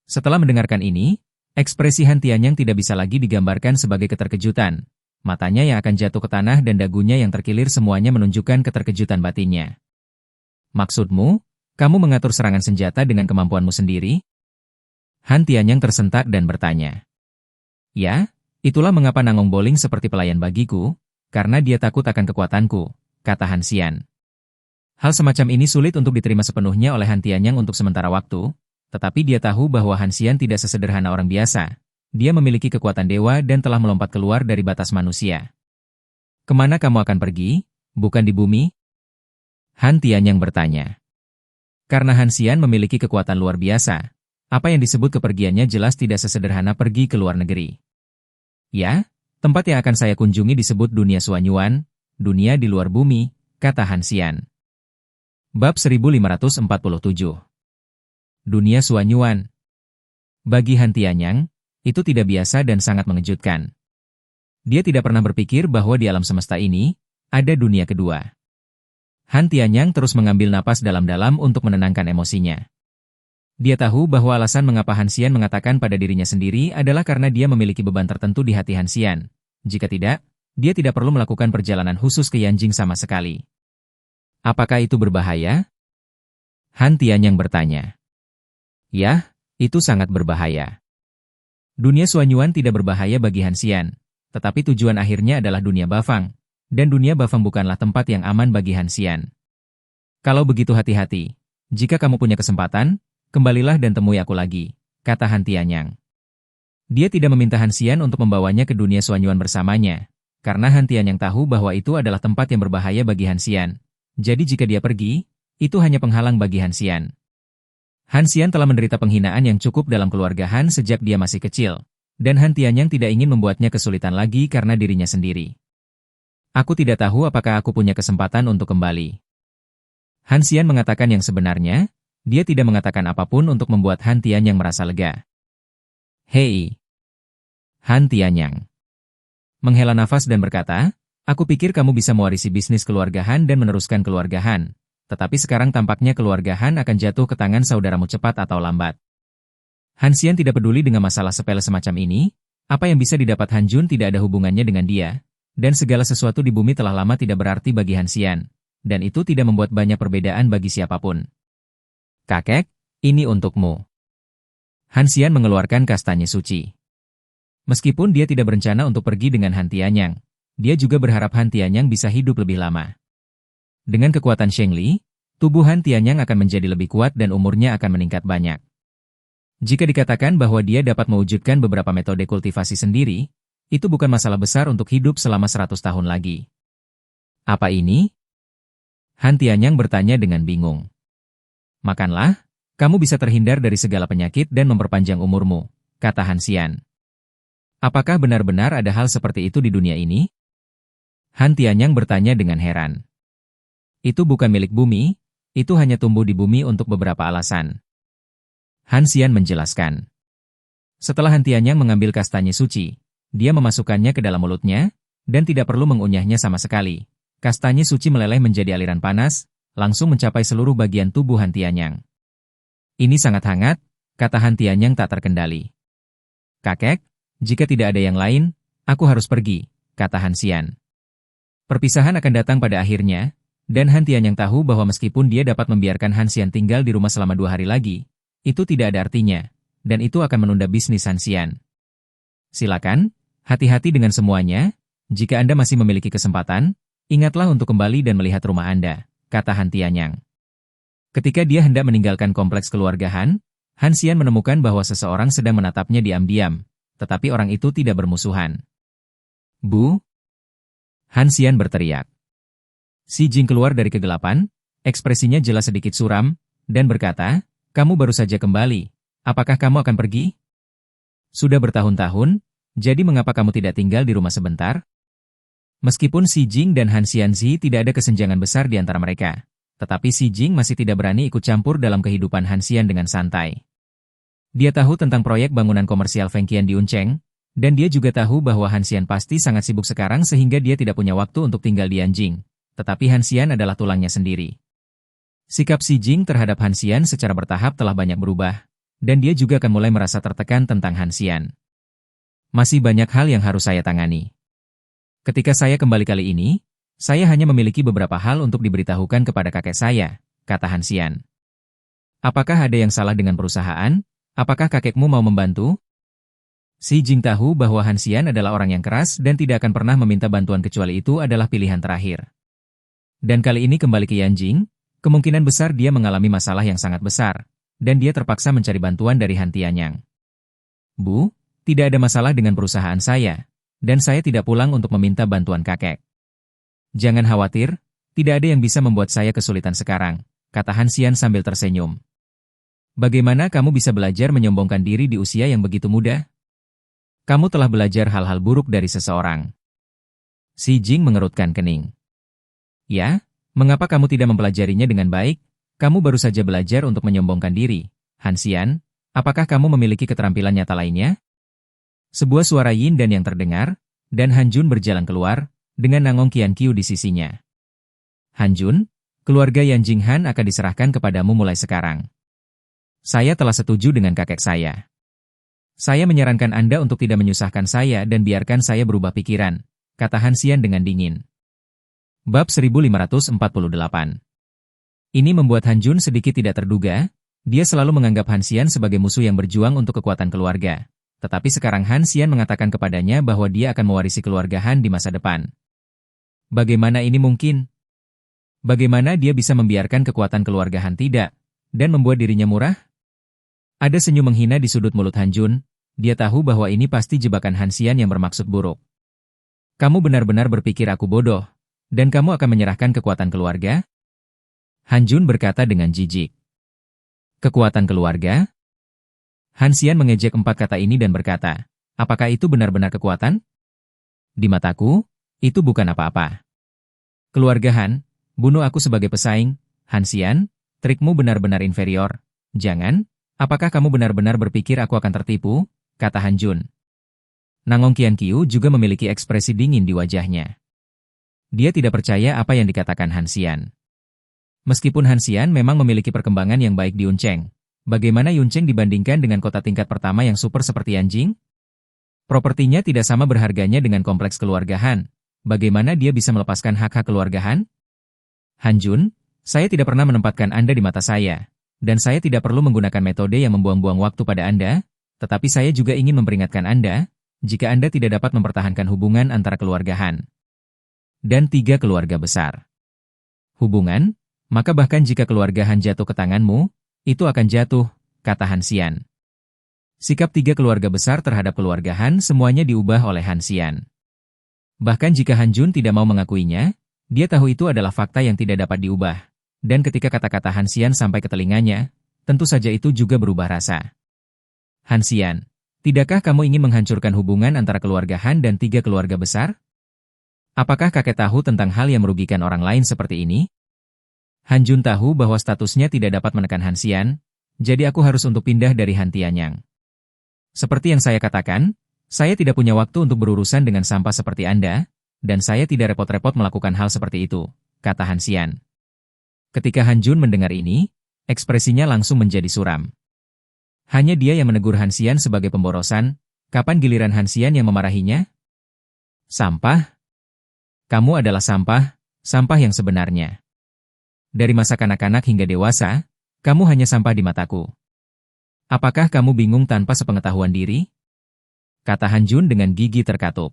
S1: Setelah mendengarkan ini, ekspresi Han Tianyang tidak bisa lagi digambarkan sebagai keterkejutan. Matanya yang akan jatuh ke tanah dan dagunya yang terkilir semuanya menunjukkan keterkejutan batinnya. Maksudmu, kamu mengatur serangan senjata dengan kemampuanmu sendiri? Han Tianyang tersentak dan bertanya. Ya, itulah mengapa Nangong Boling seperti pelayan bagiku, karena dia takut akan kekuatanku, kata Han Xian. Hal semacam ini sulit untuk diterima sepenuhnya oleh Han Tianyang untuk sementara waktu, tetapi dia tahu bahwa Han Xian tidak sesederhana orang biasa. Dia memiliki kekuatan dewa dan telah melompat keluar dari batas manusia. Kemana kamu akan pergi? Bukan di bumi? Han Tianyang bertanya. Karena Han Xian memiliki kekuatan luar biasa, apa yang disebut kepergiannya jelas tidak sesederhana pergi ke luar negeri. Ya, tempat yang akan saya kunjungi disebut dunia Suanyuan, dunia di luar bumi, kata Han Xian. Bab 1547. Dunia Suanyuan. Bagi Han Tianyang, itu tidak biasa dan sangat mengejutkan. Dia tidak pernah berpikir bahwa di alam semesta ini, ada dunia kedua. Han Tianyang terus mengambil napas dalam-dalam untuk menenangkan emosinya. Dia tahu bahwa alasan mengapa Han Xian mengatakan pada dirinya sendiri adalah karena dia memiliki beban tertentu di hati Han Xian. Jika tidak, dia tidak perlu melakukan perjalanan khusus ke Yanjing sama sekali. Apakah itu berbahaya? Han Tianyang bertanya. Ya, itu sangat berbahaya. Dunia Suanyuan tidak berbahaya bagi Han Xian, tetapi tujuan akhirnya adalah dunia Bafang. Dan dunia Bafang bukanlah tempat yang aman bagi Han Xian. Kalau begitu hati-hati. Jika kamu punya kesempatan, kembalilah dan temui aku lagi, kata Han Tianyang. Dia tidak meminta Han Xian untuk membawanya ke dunia Suanyuan bersamanya, karena Han Tianyang tahu bahwa itu adalah tempat yang berbahaya bagi Han Xian. Jadi jika dia pergi, itu hanya penghalang bagi Han Xian. Han Xian telah menderita penghinaan yang cukup dalam keluarga Han sejak dia masih kecil, dan Han Tianyang tidak ingin membuatnya kesulitan lagi karena dirinya sendiri. Aku tidak tahu apakah aku punya kesempatan untuk kembali. Han Xian mengatakan yang sebenarnya, dia tidak mengatakan apapun untuk membuat Han Tianyang merasa lega. Hei! Han Tianyang menghela nafas dan berkata, aku pikir kamu bisa mewarisi bisnis keluarga Han dan meneruskan keluarga Han, tetapi sekarang tampaknya keluarga Han akan jatuh ke tangan saudaramu cepat atau lambat. Han Xian tidak peduli dengan masalah sepele semacam ini, apa yang bisa didapat Han Jun tidak ada hubungannya dengan dia. Dan segala sesuatu di bumi telah lama tidak berarti bagi Han Xian, dan itu tidak membuat banyak perbedaan bagi siapapun. Kakek, ini untukmu. Han Xian mengeluarkan kastanya suci. Meskipun dia tidak berencana untuk pergi dengan Han Tianyang, dia juga berharap Han Tianyang bisa hidup lebih lama. Dengan kekuatan Sheng Li, tubuh Han Tianyang akan menjadi lebih kuat dan umurnya akan meningkat banyak. Jika dikatakan bahwa dia dapat mewujudkan beberapa metode kultivasi sendiri, itu bukan masalah besar untuk hidup selama 100 tahun lagi. Apa ini? Han Tianyang bertanya dengan bingung. Makanlah, kamu bisa terhindar dari segala penyakit dan memperpanjang umurmu, kata Han Xian. Apakah benar-benar ada hal seperti itu di dunia ini? Han Tianyang bertanya dengan heran. Itu bukan milik bumi, itu hanya tumbuh di bumi untuk beberapa alasan. Han Xian menjelaskan. Setelah Han Tianyang mengambil kastanya suci, dia memasukkannya ke dalam mulutnya, dan tidak perlu mengunyahnya sama sekali. Kastanya suci meleleh menjadi aliran panas, langsung mencapai seluruh bagian tubuh Han Tianyang. Ini sangat hangat, kata Han Tianyang tak terkendali. Kakek, jika tidak ada yang lain, aku harus pergi, kata Han Xian. Perpisahan akan datang pada akhirnya, dan Han Tianyang tahu bahwa meskipun dia dapat membiarkan Han Xian tinggal di rumah selama 2 hari lagi, itu tidak ada artinya, dan itu akan menunda bisnis Han Xian. Silakan, hati-hati dengan semuanya. Jika Anda masih memiliki kesempatan, ingatlah untuk kembali dan melihat rumah Anda, kata Han Tianyang. Ketika dia hendak meninggalkan kompleks keluarga Han Xian menemukan bahwa seseorang sedang menatapnya diam-diam, tetapi orang itu tidak bermusuhan. Bu? Han Xian berteriak. Si Jing keluar dari kegelapan, ekspresinya jelas sedikit suram, dan berkata, kamu baru saja kembali, apakah kamu akan pergi? Sudah bertahun-tahun, jadi mengapa kamu tidak tinggal di rumah sebentar? Meskipun Si Jing dan Han Xianzi tidak ada kesenjangan besar di antara mereka, Tetapi Si Jing masih tidak berani ikut campur dalam kehidupan Han Xian dengan santai. Dia tahu tentang proyek bangunan komersial Fengqian di Uncheng, dan dia juga tahu bahwa Han Xian pasti sangat sibuk sekarang sehingga dia tidak punya waktu untuk tinggal di Anjing. Tetapi Han Xian adalah tulangnya sendiri. Sikap Si Jing terhadap Han Xian secara bertahap telah banyak berubah, dan dia juga akan mulai merasa tertekan tentang Han Xian. Masih banyak hal yang harus saya tangani. Ketika saya kembali kali ini, saya hanya memiliki beberapa hal untuk diberitahukan kepada kakek saya, kata Han Xian. Apakah ada yang salah dengan perusahaan? Apakah kakekmu mau membantu? Si Jing tahu bahwa Han Xian adalah orang yang keras dan tidak akan pernah meminta bantuan kecuali itu adalah pilihan terakhir. Dan kali ini kembali ke Yanjing, kemungkinan besar dia mengalami masalah yang sangat besar, dan dia terpaksa mencari bantuan dari Han Tianyang. Bu, tidak ada masalah dengan perusahaan saya, dan saya tidak pulang untuk meminta bantuan kakek. Jangan khawatir, tidak ada yang bisa membuat saya kesulitan sekarang, kata Han Xian sambil tersenyum. Bagaimana kamu bisa belajar menyombongkan diri di usia yang begitu muda? Kamu telah belajar hal-hal buruk dari seseorang. Si Jing mengerutkan kening. Ya, mengapa kamu tidak mempelajarinya dengan baik? Kamu baru saja belajar untuk menyombongkan diri. Han Xian, apakah kamu memiliki keterampilan nyata lainnya? Sebuah suara yin dan yang terdengar, dan Han Jun berjalan keluar, dengan Nangong Qianqiu di sisinya. Han Jun, keluarga Yan Jinghan akan diserahkan kepadamu mulai sekarang. Saya telah setuju dengan kakek saya. Saya menyarankan Anda untuk tidak menyusahkan saya dan biarkan saya berubah pikiran, kata Han Xian dengan dingin. Bab 1548. Ini membuat Han Jun sedikit tidak terduga, dia selalu menganggap Han Xian sebagai musuh yang berjuang untuk kekuatan keluarga. Tetapi sekarang Han Xian mengatakan kepadanya bahwa dia akan mewarisi keluarga Han di masa depan. Bagaimana ini mungkin? Bagaimana dia bisa membiarkan kekuatan keluarga Han tidak, dan membuat dirinya murah? Ada senyum menghina di sudut mulut Han Jun, dia tahu bahwa ini pasti jebakan Han Xian yang bermaksud buruk. Kamu benar-benar berpikir aku bodoh, dan kamu akan menyerahkan kekuatan keluarga? Han Jun berkata dengan jijik. Kekuatan keluarga? Han Xian mengejek 4 kata ini dan berkata, apakah itu benar-benar kekuatan? Di mataku, itu bukan apa-apa. Keluarga Han, bunuh aku sebagai pesaing. Han Xian, trikmu benar-benar inferior. Jangan, apakah kamu benar-benar berpikir aku akan tertipu? Kata Han Jun. Nangong Qianqiu juga memiliki ekspresi dingin di wajahnya. Dia tidak percaya apa yang dikatakan Han Xian. Meskipun Han Xian memang memiliki perkembangan yang baik di Uncheng, bagaimana Yuncheng dibandingkan dengan kota tingkat pertama yang super seperti Yanjing? Propertinya tidak sama berharganya dengan kompleks keluarga Han. Bagaimana dia bisa melepaskan hak-hak keluarga Han? Han Jun, saya tidak pernah menempatkan Anda di mata saya, dan saya tidak perlu menggunakan metode yang membuang-buang waktu pada Anda, tetapi saya juga ingin memperingatkan Anda, jika Anda tidak dapat mempertahankan hubungan antara keluarga Han dan 3 keluarga besar. Hubungan? Maka bahkan jika keluarga Han jatuh ke tanganmu, itu akan jatuh, kata Han Xian. Sikap 3 keluarga besar terhadap keluarga Han semuanya diubah oleh Han Xian. Bahkan jika Han Jun tidak mau mengakuinya, dia tahu itu adalah fakta yang tidak dapat diubah. Dan ketika kata-kata Han Xian sampai ke telinganya, tentu saja itu juga berubah rasa. Han Xian, tidakkah kamu ingin menghancurkan hubungan antara keluarga Han dan 3 keluarga besar? Apakah kakek tahu tentang hal yang merugikan orang lain seperti ini? Han Jun tahu bahwa statusnya tidak dapat menekan Han Xian, jadi aku harus untuk pindah dari Han Tianyang. Seperti yang saya katakan, saya tidak punya waktu untuk berurusan dengan sampah seperti Anda, dan saya tidak repot-repot melakukan hal seperti itu, kata Han Xian. Ketika Han Jun mendengar ini, ekspresinya langsung menjadi suram. Hanya dia yang menegur Han Xian sebagai pemborosan, kapan giliran Han Xian yang memarahinya? Sampah? Kamu adalah sampah, sampah yang sebenarnya. Dari masa kanak-kanak hingga dewasa, kamu hanya sampah di mataku. Apakah kamu bingung tanpa sepengetahuan diri? Kata Han Jun dengan gigi terkatup.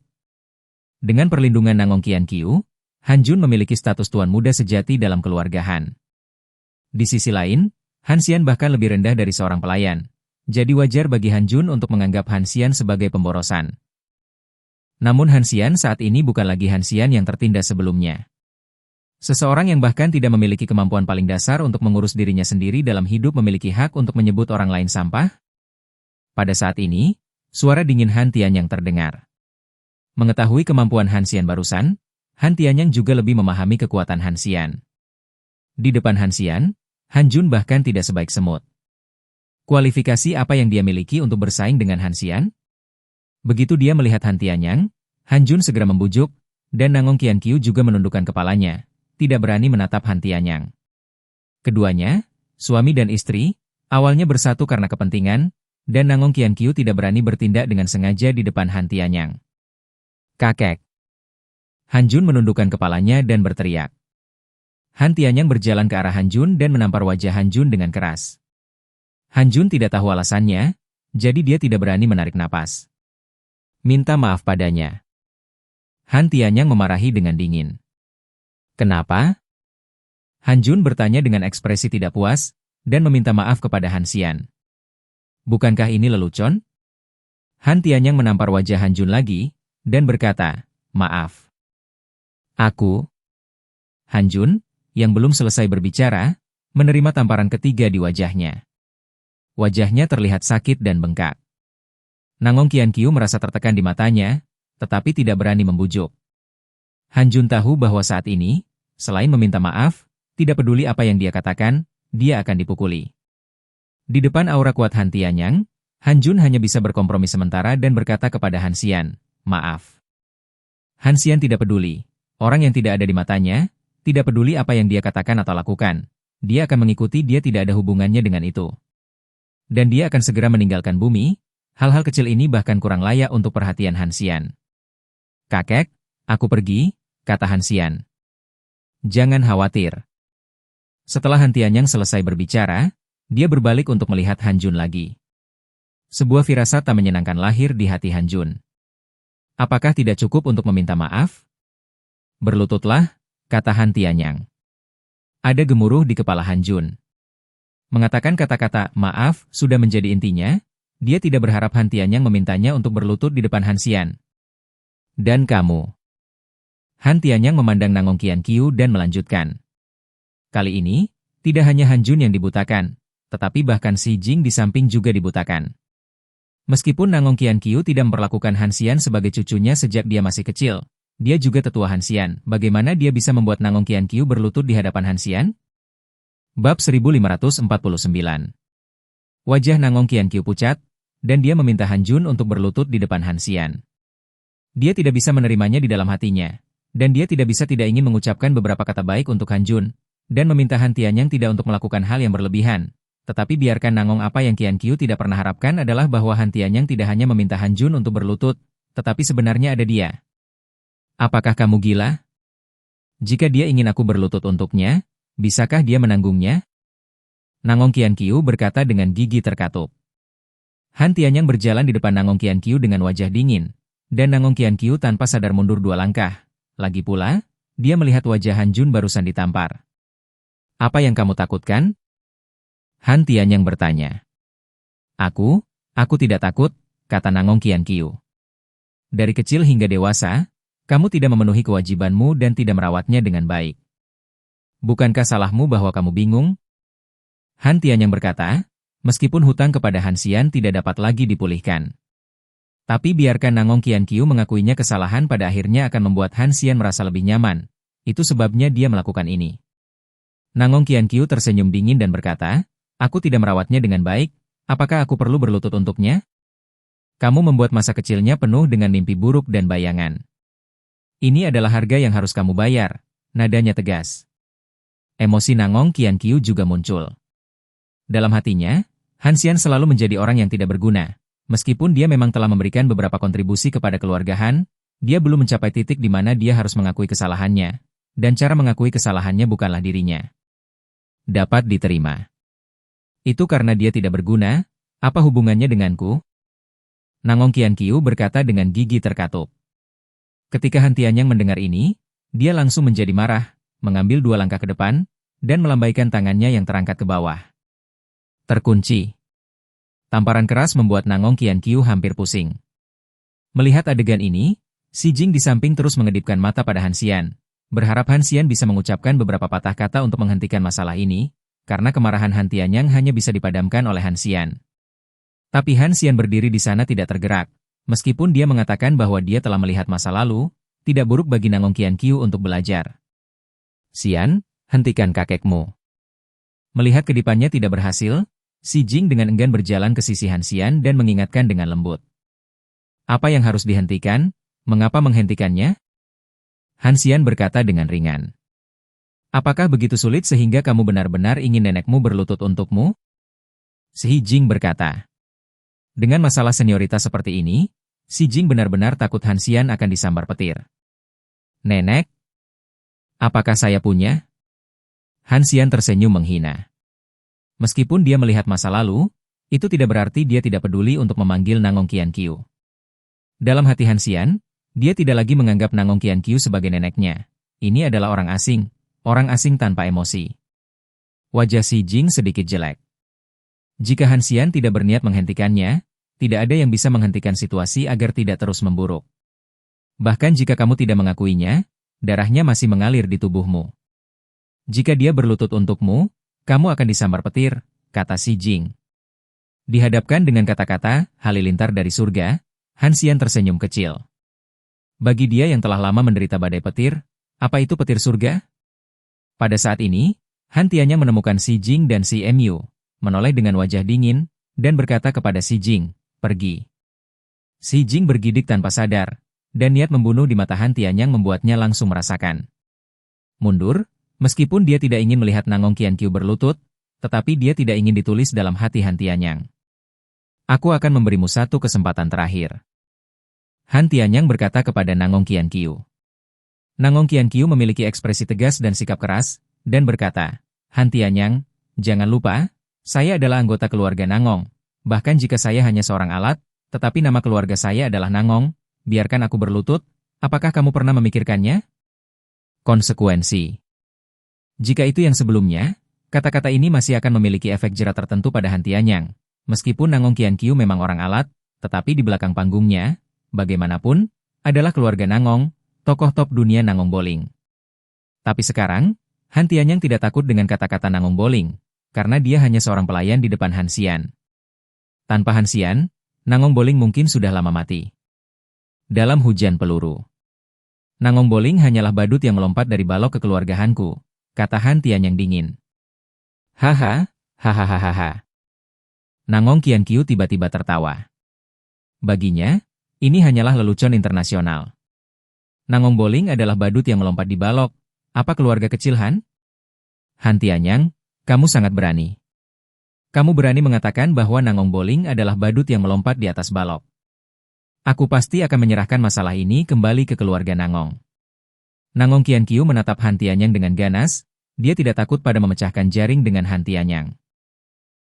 S1: Dengan perlindungan Nangong Qianqiu, Han Jun memiliki status tuan muda sejati dalam keluarga Han. Di sisi lain, Han Xian bahkan lebih rendah dari seorang pelayan. Jadi wajar bagi Han Jun untuk menganggap Han Xian sebagai pemborosan. Namun Han Xian saat ini bukan lagi Han Xian yang tertindas sebelumnya. Seseorang yang bahkan tidak memiliki kemampuan paling dasar untuk mengurus dirinya sendiri dalam hidup memiliki hak untuk menyebut orang lain sampah? Pada saat ini, suara dingin Han Tianyang terdengar. Mengetahui kemampuan Han Xian barusan, Han Tianyang juga lebih memahami kekuatan Han Xian. Di depan Han Xian, Han Jun bahkan tidak sebaik semut. Kualifikasi apa yang dia miliki untuk bersaing dengan Han Xian? Begitu dia melihat Han Tianyang, Han Jun segera membujuk, dan Nangong Qianqiu juga menundukkan kepalanya, tidak berani menatap Han Tianyang. Keduanya, suami dan istri, awalnya bersatu karena kepentingan, dan Nangong Qianqiu tidak berani bertindak dengan sengaja di depan Han Tianyang. Kakek. Han Jun menundukkan kepalanya dan berteriak. Han Tianyang berjalan ke arah Han Jun dan menampar wajah Han Jun dengan keras. Han Jun tidak tahu alasannya, jadi dia tidak berani menarik napas. Minta maaf padanya. Han Tianyang memarahi dengan dingin. Kenapa? Han Jun bertanya dengan ekspresi tidak puas, dan meminta maaf kepada Han Xian. Bukankah ini lelucon? Han Tianyang menampar wajah Han Jun lagi, dan berkata, maaf. Aku. Han Jun, yang belum selesai berbicara, menerima tamparan ketiga di wajahnya. Wajahnya terlihat sakit dan bengkak. Nangong Qianqiu merasa tertekan di matanya, tetapi tidak berani membujuk. Han Jun tahu bahwa saat ini, selain meminta maaf, tidak peduli apa yang dia katakan, dia akan dipukuli. Di depan aura kuat Han Tianyang, Han Jun hanya bisa berkompromi sementara dan berkata kepada Han Xian, maaf. Han Xian tidak peduli. Orang yang tidak ada di matanya, tidak peduli apa yang dia katakan atau lakukan. Dia akan mengikuti, dia tidak ada hubungannya dengan itu. Dan dia akan segera meninggalkan bumi, hal-hal kecil ini bahkan kurang layak untuk perhatian Han Xian. Kakek, aku pergi, kata Han Xian. Jangan khawatir. Setelah Han Tianyang selesai berbicara, dia berbalik untuk melihat Han Jun lagi. Sebuah firasat tak menyenangkan lahir di hati Han Jun. Apakah tidak cukup untuk meminta maaf? Berlututlah, kata Han Tianyang. Ada gemuruh di kepala Han Jun. Mengatakan kata-kata maaf sudah menjadi intinya, dia tidak berharap Han Tianyang memintanya untuk berlutut di depan Han Xian. Dan kamu. Han Tianyang memandang Nangong Qianqiu dan melanjutkan. Kali ini, tidak hanya Han Jun yang dibutakan, tetapi bahkan Xi Jing di samping juga dibutakan. Meskipun Nangong Qianqiu tidak memperlakukan Han Xian sebagai cucunya sejak dia masih kecil, dia juga tetua Han Xian. Bagaimana dia bisa membuat Nangong Qianqiu berlutut di hadapan Han Xian? Bab 1549. Wajah Nangong Qianqiu pucat, dan dia meminta Han Jun untuk berlutut di depan Han Xian. Dia tidak bisa menerimanya di dalam hatinya, dan dia tidak ingin mengucapkan beberapa kata baik untuk Han Jun, dan meminta Han Tianyang tidak untuk melakukan hal yang berlebihan. Tetapi biarkan Nangong, apa yang Qianqiu tidak pernah harapkan adalah bahwa Han Tianyang tidak hanya meminta Han Jun untuk berlutut, tetapi sebenarnya ada dia. Apakah kamu gila? Jika dia ingin aku berlutut untuknya, bisakah dia menanggungnya? Nangong Qianqiu berkata dengan gigi terkatup. Han Tianyang berjalan di depan Nangong Qianqiu dengan wajah dingin, dan Nangong Qianqiu tanpa sadar mundur 2 langkah. Lagi pula, dia melihat wajah Han Jun barusan ditampar. Apa yang kamu takutkan? Han Tianyang bertanya. Aku tidak takut, kata Nangong Qianqiu. Dari kecil hingga dewasa, kamu tidak memenuhi kewajibanmu dan tidak merawatnya dengan baik. Bukankah salahmu bahwa kamu bingung? Han Tianyang berkata, meskipun hutang kepada Han Xian tidak dapat lagi dipulihkan. Tapi biarkan Nangong Qianqiu mengakuinya, kesalahan pada akhirnya akan membuat Han Xian merasa lebih nyaman. Itu sebabnya dia melakukan ini. Nangong Qianqiu tersenyum dingin dan berkata, aku tidak merawatnya dengan baik, apakah aku perlu berlutut untuknya? Kamu membuat masa kecilnya penuh dengan mimpi buruk dan bayangan. Ini adalah harga yang harus kamu bayar, nadanya tegas. Emosi Nangong Qianqiu juga muncul. Dalam hatinya, Han Xian selalu menjadi orang yang tidak berguna. Meskipun dia memang telah memberikan beberapa kontribusi kepada keluarga Han, dia belum mencapai titik di mana dia harus mengakui kesalahannya. Dan cara mengakui kesalahannya bukanlah dirinya dapat diterima. Itu karena dia tidak berguna, apa hubungannya denganku? Nangong Qianqiu berkata dengan gigi terkatup. Ketika Han Tianyang mendengar ini, dia langsung menjadi marah, mengambil 2 langkah ke depan, dan melambaikan tangannya yang terangkat ke bawah. Terkunci. Tamparan keras membuat Nangong Qianqiu hampir pusing. Melihat adegan ini, Xi Jing di samping terus mengedipkan mata pada Han Xian, berharap Han Xian bisa mengucapkan beberapa patah kata untuk menghentikan masalah ini, karena kemarahan Han Tianyang hanya bisa dipadamkan oleh Han Xian. Tapi Han Xian berdiri di sana tidak tergerak, meskipun dia mengatakan bahwa dia telah melihat masa lalu, tidak buruk bagi Nangong Qianqiu untuk belajar. Xian, Hentikan kakekmu. Melihat kedipannya tidak berhasil, Si Jing dengan enggan berjalan ke sisi Han Xian dan mengingatkan dengan lembut. Apa yang harus dihentikan? Mengapa menghentikannya? Han Xian berkata dengan ringan. Apakah begitu sulit sehingga kamu benar-benar ingin nenekmu berlutut untukmu? Si Jing berkata. Dengan masalah senioritas seperti ini, Si Jing benar-benar takut Han Xian akan disambar petir. Nenek? Apakah saya punya? Han Xian tersenyum menghina. Meskipun dia melihat masa lalu, itu tidak berarti dia tidak peduli untuk memanggil Nangong Qianqiu. Dalam hati Han Xian, dia tidak lagi menganggap Nangong Qianqiu sebagai neneknya. Ini adalah orang asing tanpa emosi. Wajah Si Jing sedikit jelek. Jika Han Xian tidak berniat menghentikannya, tidak ada yang bisa menghentikan situasi agar tidak terus memburuk. Bahkan jika kamu tidak mengakuinya, darahnya masih mengalir di tubuhmu. Jika dia berlutut untukmu, kamu akan disambar petir, kata Si Jing. Dihadapkan dengan kata-kata halilintar dari surga, Han Xian tersenyum kecil. Bagi dia yang telah lama menderita badai petir, apa itu petir surga? Pada saat ini, Han Tianyang menemukan Si Jing dan Si Mu, menoleh dengan wajah dingin, dan berkata kepada Si Jing, pergi. Si Jing bergidik tanpa sadar, dan niat membunuh di mata Han Tianyang membuatnya langsung merasakan. Mundur, meskipun dia tidak ingin melihat Nangong Qianqiu berlutut, tetapi dia tidak ingin ditulis dalam hati Han Tianyang. Aku akan memberimu satu kesempatan terakhir. Han Tianyang berkata kepada Nangong Qianqiu. Nangong Qianqiu memiliki ekspresi tegas dan sikap keras, dan berkata, Han Tianyang, jangan lupa, saya adalah anggota keluarga Nangong. Bahkan jika saya hanya seorang alat, tetapi nama keluarga saya adalah Nangong, biarkan aku berlutut, apakah kamu pernah memikirkannya? Konsekuensi. Jika itu yang sebelumnya, kata-kata ini masih akan memiliki efek jerat tertentu pada Han Tianyang. Meskipun Nangong Qianqiu memang orang alat, tetapi di belakang panggungnya, bagaimanapun, adalah keluarga Nangong, tokoh top dunia Nangong Boling. Tapi sekarang, Han Tianyang tidak takut dengan kata-kata Nangong Boling, karena dia hanya seorang pelayan di depan Han Xian. Tanpa Han Xian, Nangong Boling mungkin sudah lama mati. Dalam hujan peluru. Nangong Boling hanyalah badut yang melompat dari balok kekeluargaanku, kata Han Tianyang dingin. Haha, hahaha. Nangong Qianqiu tiba-tiba tertawa. Baginya, ini hanyalah lelucon internasional. Nangong Boling adalah badut yang melompat di balok. Apa keluarga kecil Han? Han Tianyang, kamu sangat berani. Kamu berani mengatakan bahwa Nangong Boling adalah badut yang melompat di atas balok. Aku pasti akan menyerahkan masalah ini kembali ke keluarga Nangong. Nangong Qianqiu menatap Han Tianyang dengan ganas, dia tidak takut pada memecahkan jaring dengan Han Tianyang.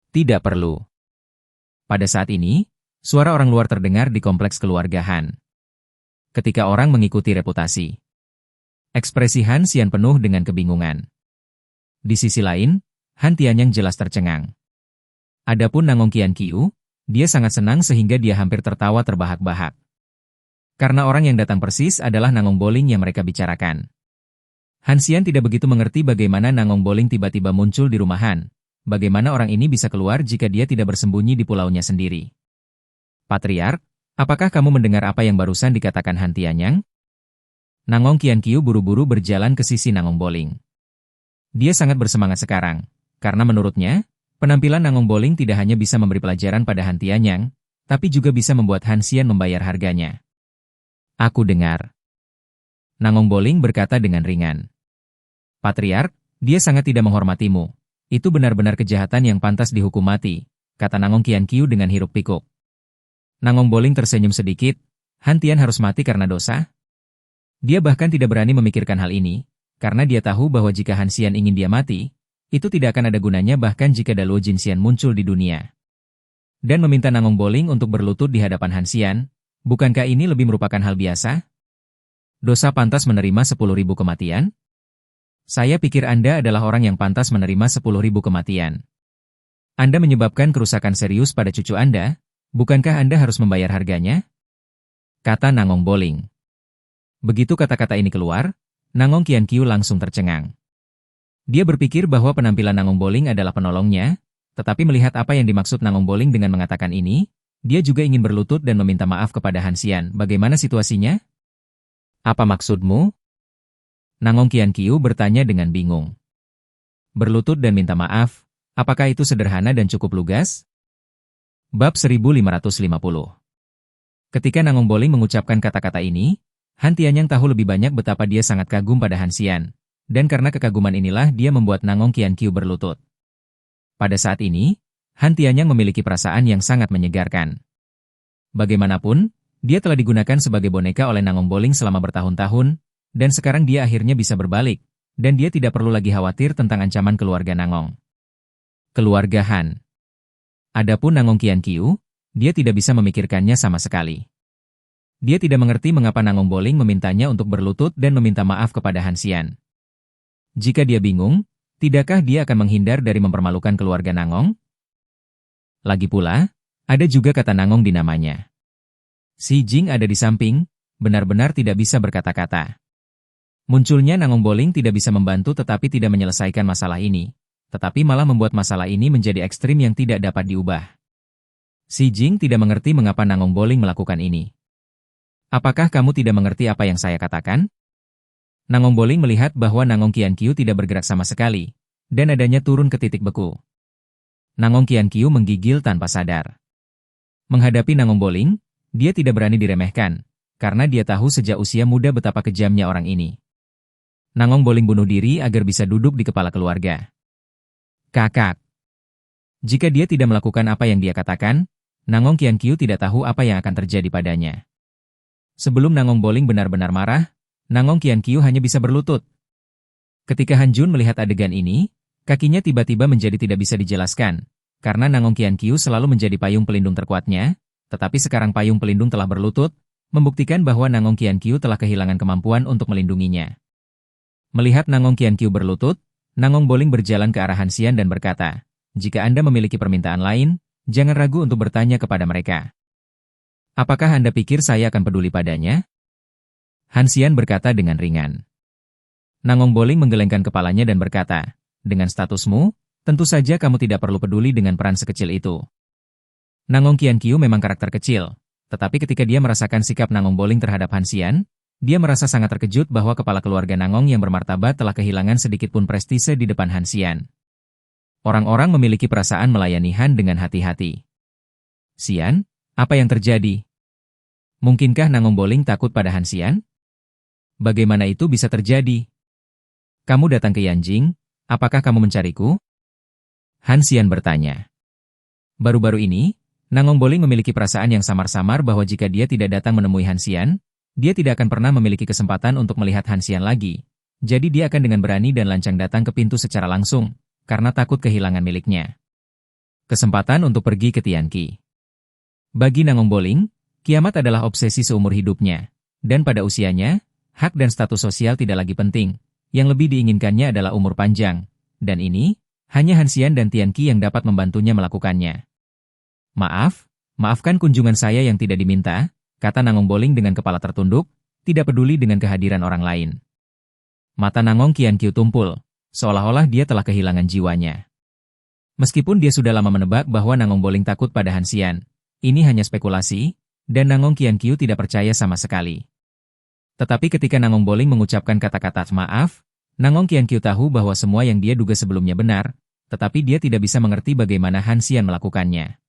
S1: Tidak perlu. Pada saat ini, suara orang luar terdengar di kompleks keluarga Han. Ketika orang mengikuti reputasi. Ekspresi Han Xian penuh dengan kebingungan. Di sisi lain, Han Tianyang jelas tercengang. Adapun Nangong Qianqiu, dia sangat senang sehingga dia hampir tertawa terbahak-bahak. Karena orang yang datang persis adalah Nangong Boling yang mereka bicarakan. Han Xian tidak begitu mengerti bagaimana Nangong Boling tiba-tiba muncul di rumah Han. Bagaimana orang ini bisa keluar jika dia tidak bersembunyi di pulaunya sendiri. Patriark, apakah kamu mendengar apa yang barusan dikatakan Han Tianyang? Nangong Qianqiu buru-buru berjalan ke sisi Nangong Boling. Dia sangat bersemangat sekarang, karena menurutnya, penampilan Nangong Boling tidak hanya bisa memberi pelajaran pada Han Tianyang, tapi juga bisa membuat Han Xian membayar harganya. Aku dengar. Nangong Boling berkata dengan ringan. Patriark, dia sangat tidak menghormatimu. Itu benar-benar kejahatan yang pantas dihukum mati, kata Nangong Qianqiu dengan hiruk-pikuk. Nangong Boling tersenyum sedikit, Han Tian harus mati karena dosa? Dia bahkan tidak berani memikirkan hal ini, karena dia tahu bahwa jika Han Xian ingin dia mati, itu tidak akan ada gunanya bahkan jika Daluo Jin Xian muncul di dunia. Dan meminta Nangong Boling untuk berlutut di hadapan Han Xian, bukankah ini lebih merupakan hal biasa? Dosa pantas menerima 10.000 kematian? Saya pikir Anda adalah orang yang pantas menerima 10.000 kematian. Anda menyebabkan kerusakan serius pada cucu Anda, bukankah Anda harus membayar harganya? Kata Nangong Boling. Begitu kata-kata ini keluar, Nangong Qianqiu langsung tercengang. Dia berpikir bahwa penampilan Nangong Boling adalah penolongnya, tetapi melihat apa yang dimaksud Nangong Boling dengan mengatakan ini, dia juga ingin berlutut dan meminta maaf kepada Han Xian. Bagaimana situasinya? Apa maksudmu? Nangong Qianqiu bertanya dengan bingung. Berlutut dan minta maaf, apakah itu sederhana dan cukup lugas? Bab 1550. Ketika Nangong Boling mengucapkan kata-kata ini, Han Tianyang tahu lebih banyak betapa dia sangat kagum pada Han Xian, dan karena kekaguman inilah dia membuat Nangong Qianqiu berlutut. Pada saat ini, Han Tianyang memiliki perasaan yang sangat menyegarkan. Bagaimanapun, dia telah digunakan sebagai boneka oleh Nangong Boling selama bertahun-tahun, dan sekarang dia akhirnya bisa berbalik, dan dia tidak perlu lagi khawatir tentang ancaman keluarga Nangong. Keluarga Han. Adapun Nangong Qianqiu, dia tidak bisa memikirkannya sama sekali. Dia tidak mengerti mengapa Nangong Boling memintanya untuk berlutut dan meminta maaf kepada Han Xian. Jika dia bingung, tidakkah dia akan menghindar dari mempermalukan keluarga Nangong? Lagi pula, ada juga kata Nangong di namanya. Si Jing ada di samping, benar-benar tidak bisa berkata-kata. Munculnya Nangong Boling tidak bisa membantu tetapi tidak menyelesaikan masalah ini, tetapi malah membuat masalah ini menjadi ekstrim yang tidak dapat diubah. Si Jing tidak mengerti mengapa Nangong Boling melakukan ini. Apakah kamu tidak mengerti apa yang saya katakan? Nangong Boling melihat bahwa Nangong Qianqiu tidak bergerak sama sekali, dan adanya turun ke titik beku. Nangong Qianqiu menggigil tanpa sadar. Menghadapi Nangong Boling, dia tidak berani diremehkan, karena dia tahu sejak usia muda betapa kejamnya orang ini. Nangong Boling bunuh diri agar bisa duduk di kepala keluarga. Kakak. Jika dia tidak melakukan apa yang dia katakan, Nangong Qianqiu tidak tahu apa yang akan terjadi padanya. Sebelum Nangong Boling benar-benar marah, Nangong Qianqiu hanya bisa berlutut. Ketika Han Jun melihat adegan ini, kakinya tiba-tiba menjadi tidak bisa dijelaskan, karena Nangong Qianqiu selalu menjadi payung pelindung terkuatnya, tetapi sekarang payung pelindung telah berlutut, membuktikan bahwa Nangong Qianqiu telah kehilangan kemampuan untuk melindunginya. Melihat Nangong Qianqiu berlutut, Nangong Boling berjalan ke arah Han Xian dan berkata, "Jika Anda memiliki permintaan lain, jangan ragu untuk bertanya kepada mereka. Apakah Anda pikir saya akan peduli padanya?" Han Xian berkata dengan ringan. Nangong Boling menggelengkan kepalanya dan berkata, "Dengan statusmu, tentu saja kamu tidak perlu peduli dengan peran sekecil itu." Nangong Qianqiu memang karakter kecil, tetapi ketika dia merasakan sikap Nangong Boling terhadap Han Xian, dia merasa sangat terkejut bahwa kepala keluarga Nangong yang bermartabat telah kehilangan sedikit pun prestise di depan Han Xian. Orang-orang memiliki perasaan melayani Han dengan hati-hati. "Xian, apa yang terjadi? Mungkinkah Nangong Boling takut pada Han Xian? Bagaimana itu bisa terjadi? Kamu datang ke Yanjing, apakah kamu mencariku?" Han Xian bertanya. Baru-baru ini, Nangong Boling memiliki perasaan yang samar-samar bahwa jika dia tidak datang menemui Han Xian, dia tidak akan pernah memiliki kesempatan untuk melihat Han Xian lagi. Jadi dia akan dengan berani dan lancang datang ke pintu secara langsung, karena takut kehilangan miliknya. Kesempatan untuk pergi ke Tianqi. Bagi Nangong Boling, kiamat adalah obsesi seumur hidupnya, dan pada usianya, hak dan status sosial tidak lagi penting. Yang lebih diinginkannya adalah umur panjang, dan ini hanya Han Xian dan Tianqi yang dapat membantunya melakukannya. Maafkan kunjungan saya yang tidak diminta," kata Nangong Boling dengan kepala tertunduk, tidak peduli dengan kehadiran orang lain. Mata Nangong Qianqiu tumpul, seolah-olah dia telah kehilangan jiwanya. Meskipun dia sudah lama menebak bahwa Nangong Boling takut pada Han Xian, ini hanya spekulasi, dan Nangong Qianqiu tidak percaya sama sekali. Tetapi ketika Nangong Boling mengucapkan kata-kata maaf, Nangong Qianqiu tahu bahwa semua yang dia duga sebelumnya benar, tetapi dia tidak bisa mengerti bagaimana Han Xian melakukannya.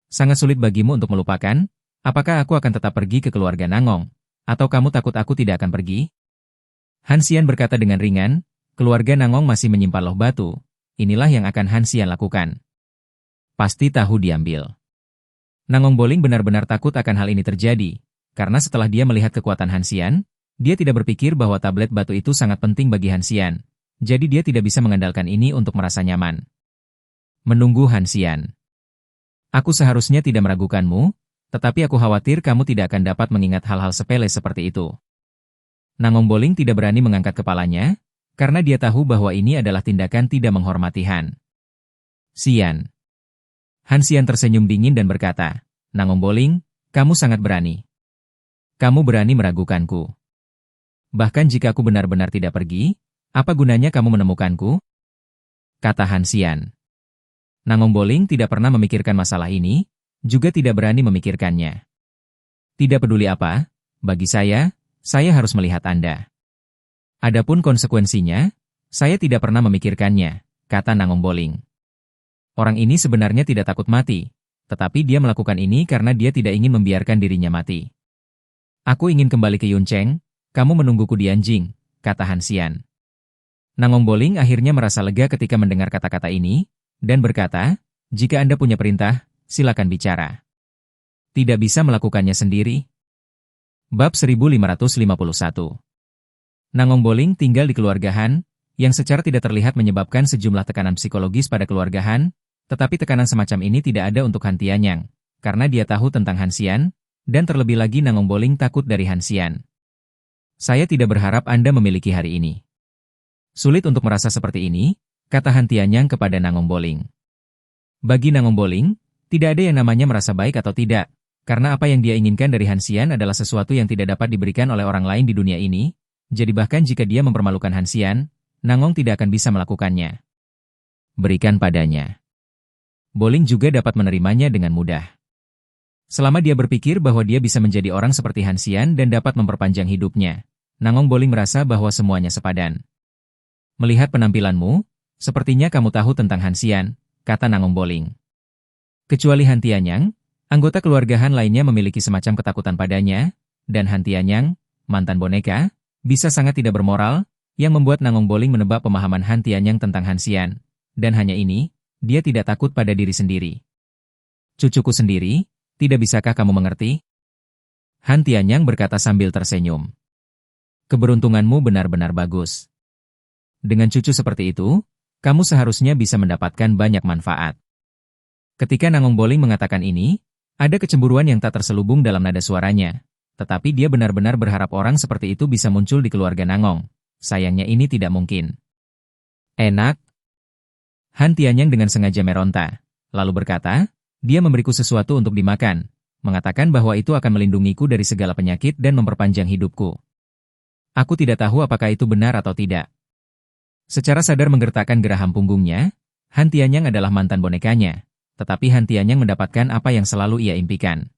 S1: "Sangat sulit bagimu untuk melupakan? Apakah aku akan tetap pergi ke keluarga Nangong? Atau kamu takut aku tidak akan pergi?" Han Xian berkata dengan ringan, "Keluarga Nangong masih menyimpan loh batu. Inilah yang akan Han Xian lakukan. Pasti tahu diambil." Nangong Boling benar-benar takut akan hal ini terjadi, karena setelah dia melihat kekuatan Han Xian, dia tidak berpikir bahwa tablet batu itu sangat penting bagi Han Xian, jadi dia tidak bisa mengandalkan ini untuk merasa nyaman. Menunggu Han Xian. "Aku seharusnya tidak meragukanmu, tetapi aku khawatir kamu tidak akan dapat mengingat hal-hal sepele seperti itu." Nangong Boling tidak berani mengangkat kepalanya, karena dia tahu bahwa ini adalah tindakan tidak menghormati Han Xian. Han Xian tersenyum dingin dan berkata, "Nangong Boling, kamu sangat berani. Kamu berani meragukanku. Bahkan jika aku benar-benar tidak pergi, apa gunanya kamu menemukanku?" kata Han Xian. Nangong Boling tidak pernah memikirkan masalah ini, juga tidak berani memikirkannya. "Tidak peduli apa, bagi saya harus melihat Anda. Adapun konsekuensinya, Saya tidak pernah memikirkannya, kata Nangong Boling. Orang ini sebenarnya tidak takut mati, tetapi dia melakukan ini karena dia tidak ingin membiarkan dirinya mati. Aku ingin kembali ke Yuncheng, kamu menungguku di Anjing, kata Han Xian. Nangong Boling akhirnya merasa lega ketika mendengar kata-kata ini, dan berkata, jika Anda punya perintah, silakan bicara. Tidak bisa melakukannya sendiri. Bab 1551. Nangong Boling tinggal di keluarga Han, yang secara tidak terlihat menyebabkan sejumlah tekanan psikologis pada keluarga Han, tetapi tekanan semacam ini tidak ada untuk Han Tianyang, karena dia tahu tentang Han Xian, dan terlebih lagi Nangong Boling takut dari Han Xian. Saya tidak berharap Anda memiliki hari ini. Sulit untuk merasa seperti ini, kata Han Tianyang kepada Nangong Boling. Bagi Nangong Boling, tidak ada yang namanya merasa baik atau tidak, karena apa yang dia inginkan dari Han Xian adalah sesuatu yang tidak dapat diberikan oleh orang lain di dunia ini, jadi bahkan jika dia mempermalukan Han Xian, Nangong tidak akan bisa melakukannya. Berikan padanya. Boling juga dapat menerimanya dengan mudah. Selama dia berpikir bahwa dia bisa menjadi orang seperti Han Xian dan dapat memperpanjang hidupnya, Nangong Boling merasa bahwa semuanya sepadan. Melihat penampilanmu, sepertinya kamu tahu tentang Han Xian, kata Nangong Boling. Kecuali Han Tianyang, anggota keluarga Han lainnya memiliki semacam ketakutan padanya, dan Han Tianyang, mantan boneka, bisa sangat tidak bermoral, yang membuat Nangong Boling menebak pemahaman Han Tianyang tentang Han Xian, dan hanya ini, dia tidak takut pada diri sendiri. Cucuku sendiri, tidak bisakah kamu mengerti? Han Tianyang berkata sambil tersenyum. Keberuntunganmu benar-benar bagus. Dengan cucu seperti itu, kamu seharusnya bisa mendapatkan banyak manfaat. Ketika Nangong Boling mengatakan ini, ada kecemburuan yang tak terselubung dalam nada suaranya, tetapi dia benar-benar berharap orang seperti itu bisa muncul di keluarga Nangong. Sayangnya ini tidak mungkin. Enak. Han Tianyang dengan sengaja meronta, lalu berkata, dia memberiku sesuatu untuk dimakan, mengatakan bahwa itu akan melindungiku dari segala penyakit dan memperpanjang hidupku. Aku tidak tahu apakah itu benar atau tidak. Secara sadar menggertakkan geraham punggungnya, Han Tianyang adalah mantan bonekanya, tetapi Han Tianyang mendapatkan apa yang selalu ia impikan.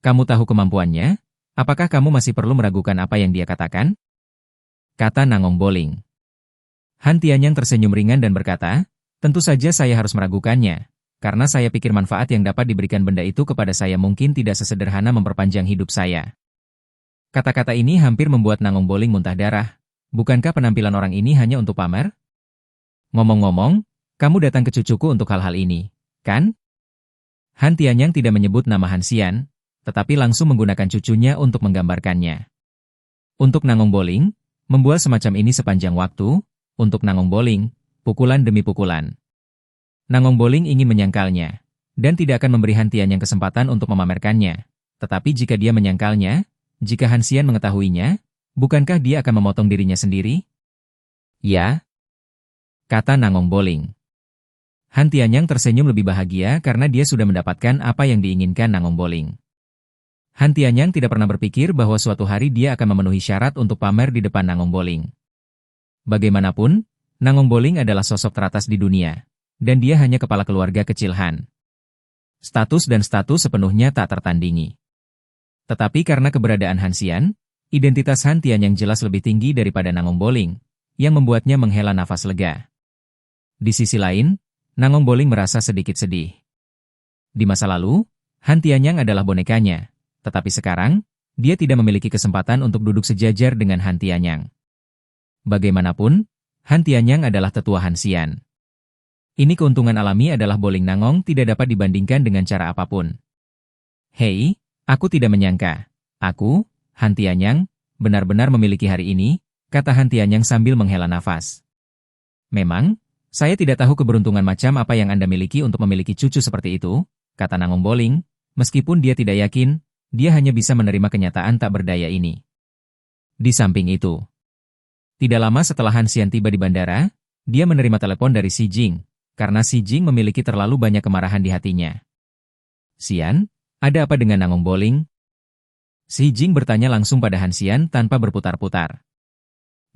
S1: Kamu tahu kemampuannya? Apakah kamu masih perlu meragukan apa yang dia katakan? Kata Nangong Boling. Han Tianyang tersenyum ringan dan berkata, tentu saja saya harus meragukannya, karena saya pikir manfaat yang dapat diberikan benda itu kepada saya mungkin tidak sesederhana memperpanjang hidup saya. Kata-kata ini hampir membuat Nangong Boling muntah darah. Bukankah penampilan orang ini hanya untuk pamer? Ngomong-ngomong, kamu datang ke cucuku untuk hal-hal ini, kan? Han Tianyang tidak menyebut nama Han Xian, tetapi langsung menggunakan cucunya untuk menggambarkannya. Untuk Nangong Boling, membuat semacam ini sepanjang waktu, untuk Nangong Boling, pukulan demi pukulan. Nangong Boling ingin menyangkalnya, dan tidak akan memberi Han Tianyang kesempatan untuk memamerkannya. Tetapi jika dia menyangkalnya, jika Han Xian mengetahuinya, bukankah dia akan memotong dirinya sendiri? Ya, kata Nangong Boling. Han Tianyang tersenyum lebih bahagia karena dia sudah mendapatkan apa yang diinginkan Nangong Boling. Han Tianyang tidak pernah berpikir bahwa suatu hari dia akan memenuhi syarat untuk pamer di depan Nangong Boling. Bagaimanapun, Nangong Boling adalah sosok teratas di dunia, dan dia hanya kepala keluarga kecil Han. Status sepenuhnya tak tertandingi. Tetapi karena keberadaan Han Xian, identitas Han Tianyang jelas lebih tinggi daripada Nangong Boling, yang membuatnya menghela nafas lega. Di sisi lain, Nangong Boling merasa sedikit sedih. Di masa lalu, Han Tianyang adalah bonekanya, tetapi sekarang, dia tidak memiliki kesempatan untuk duduk sejajar dengan Han Tianyang. Bagaimanapun, Han Tianyang adalah tetua Han Xian. Ini keuntungan alami adalah Boling Nangong tidak dapat dibandingkan dengan cara apapun. Hei, aku tidak menyangka. Aku, Han Tianyang, benar-benar memiliki hari ini, kata Han Tianyang sambil menghela nafas. Memang, saya tidak tahu keberuntungan macam apa yang Anda miliki untuk memiliki cucu seperti itu, kata Nangong Boling, meskipun dia tidak yakin, dia hanya bisa menerima kenyataan tak berdaya ini. Di samping itu, tidak lama setelah Han Xian tiba di bandara, dia menerima telepon dari Xi Jing, karena Xi Jing memiliki terlalu banyak kemarahan di hatinya. Xian, ada apa dengan Nangong Boling? Xi Jing bertanya langsung pada Han Xian tanpa berputar-putar.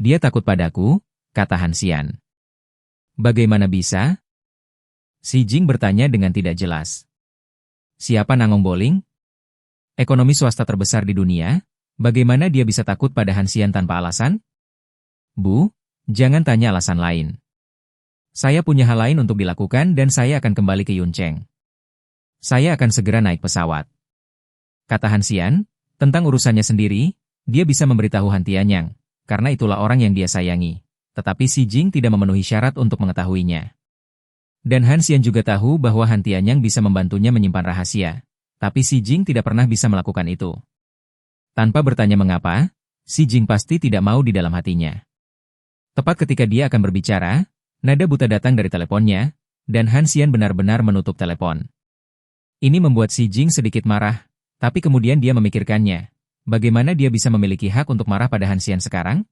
S1: Dia takut padaku, kata Han Xian. Bagaimana bisa? Xi Jing bertanya dengan tidak jelas. Siapa Nangong Boling? Ekonomi swasta terbesar di dunia, bagaimana dia bisa takut pada Han Xian tanpa alasan? Bu, Jangan tanya alasan lain. Saya punya hal lain untuk dilakukan dan saya akan kembali ke Yuncheng. Saya akan segera naik pesawat. Kata Han Xian, tentang urusannya sendiri, dia bisa memberitahu Han Tianyang, karena itulah orang yang dia sayangi. Tetapi Si Jing tidak memenuhi syarat untuk mengetahuinya. Dan Han Xian juga tahu bahwa Han Tianyang bisa membantunya menyimpan rahasia. Tapi Si Jing tidak pernah bisa melakukan itu. Tanpa bertanya mengapa, Si Jing pasti tidak mau di dalam hatinya. Tepat ketika dia akan berbicara, nada buta datang dari teleponnya, dan Han Xian benar-benar menutup telepon. Ini membuat Si Jing sedikit marah, tapi kemudian dia memikirkannya. Bagaimana dia bisa memiliki hak untuk marah pada Han Xian sekarang?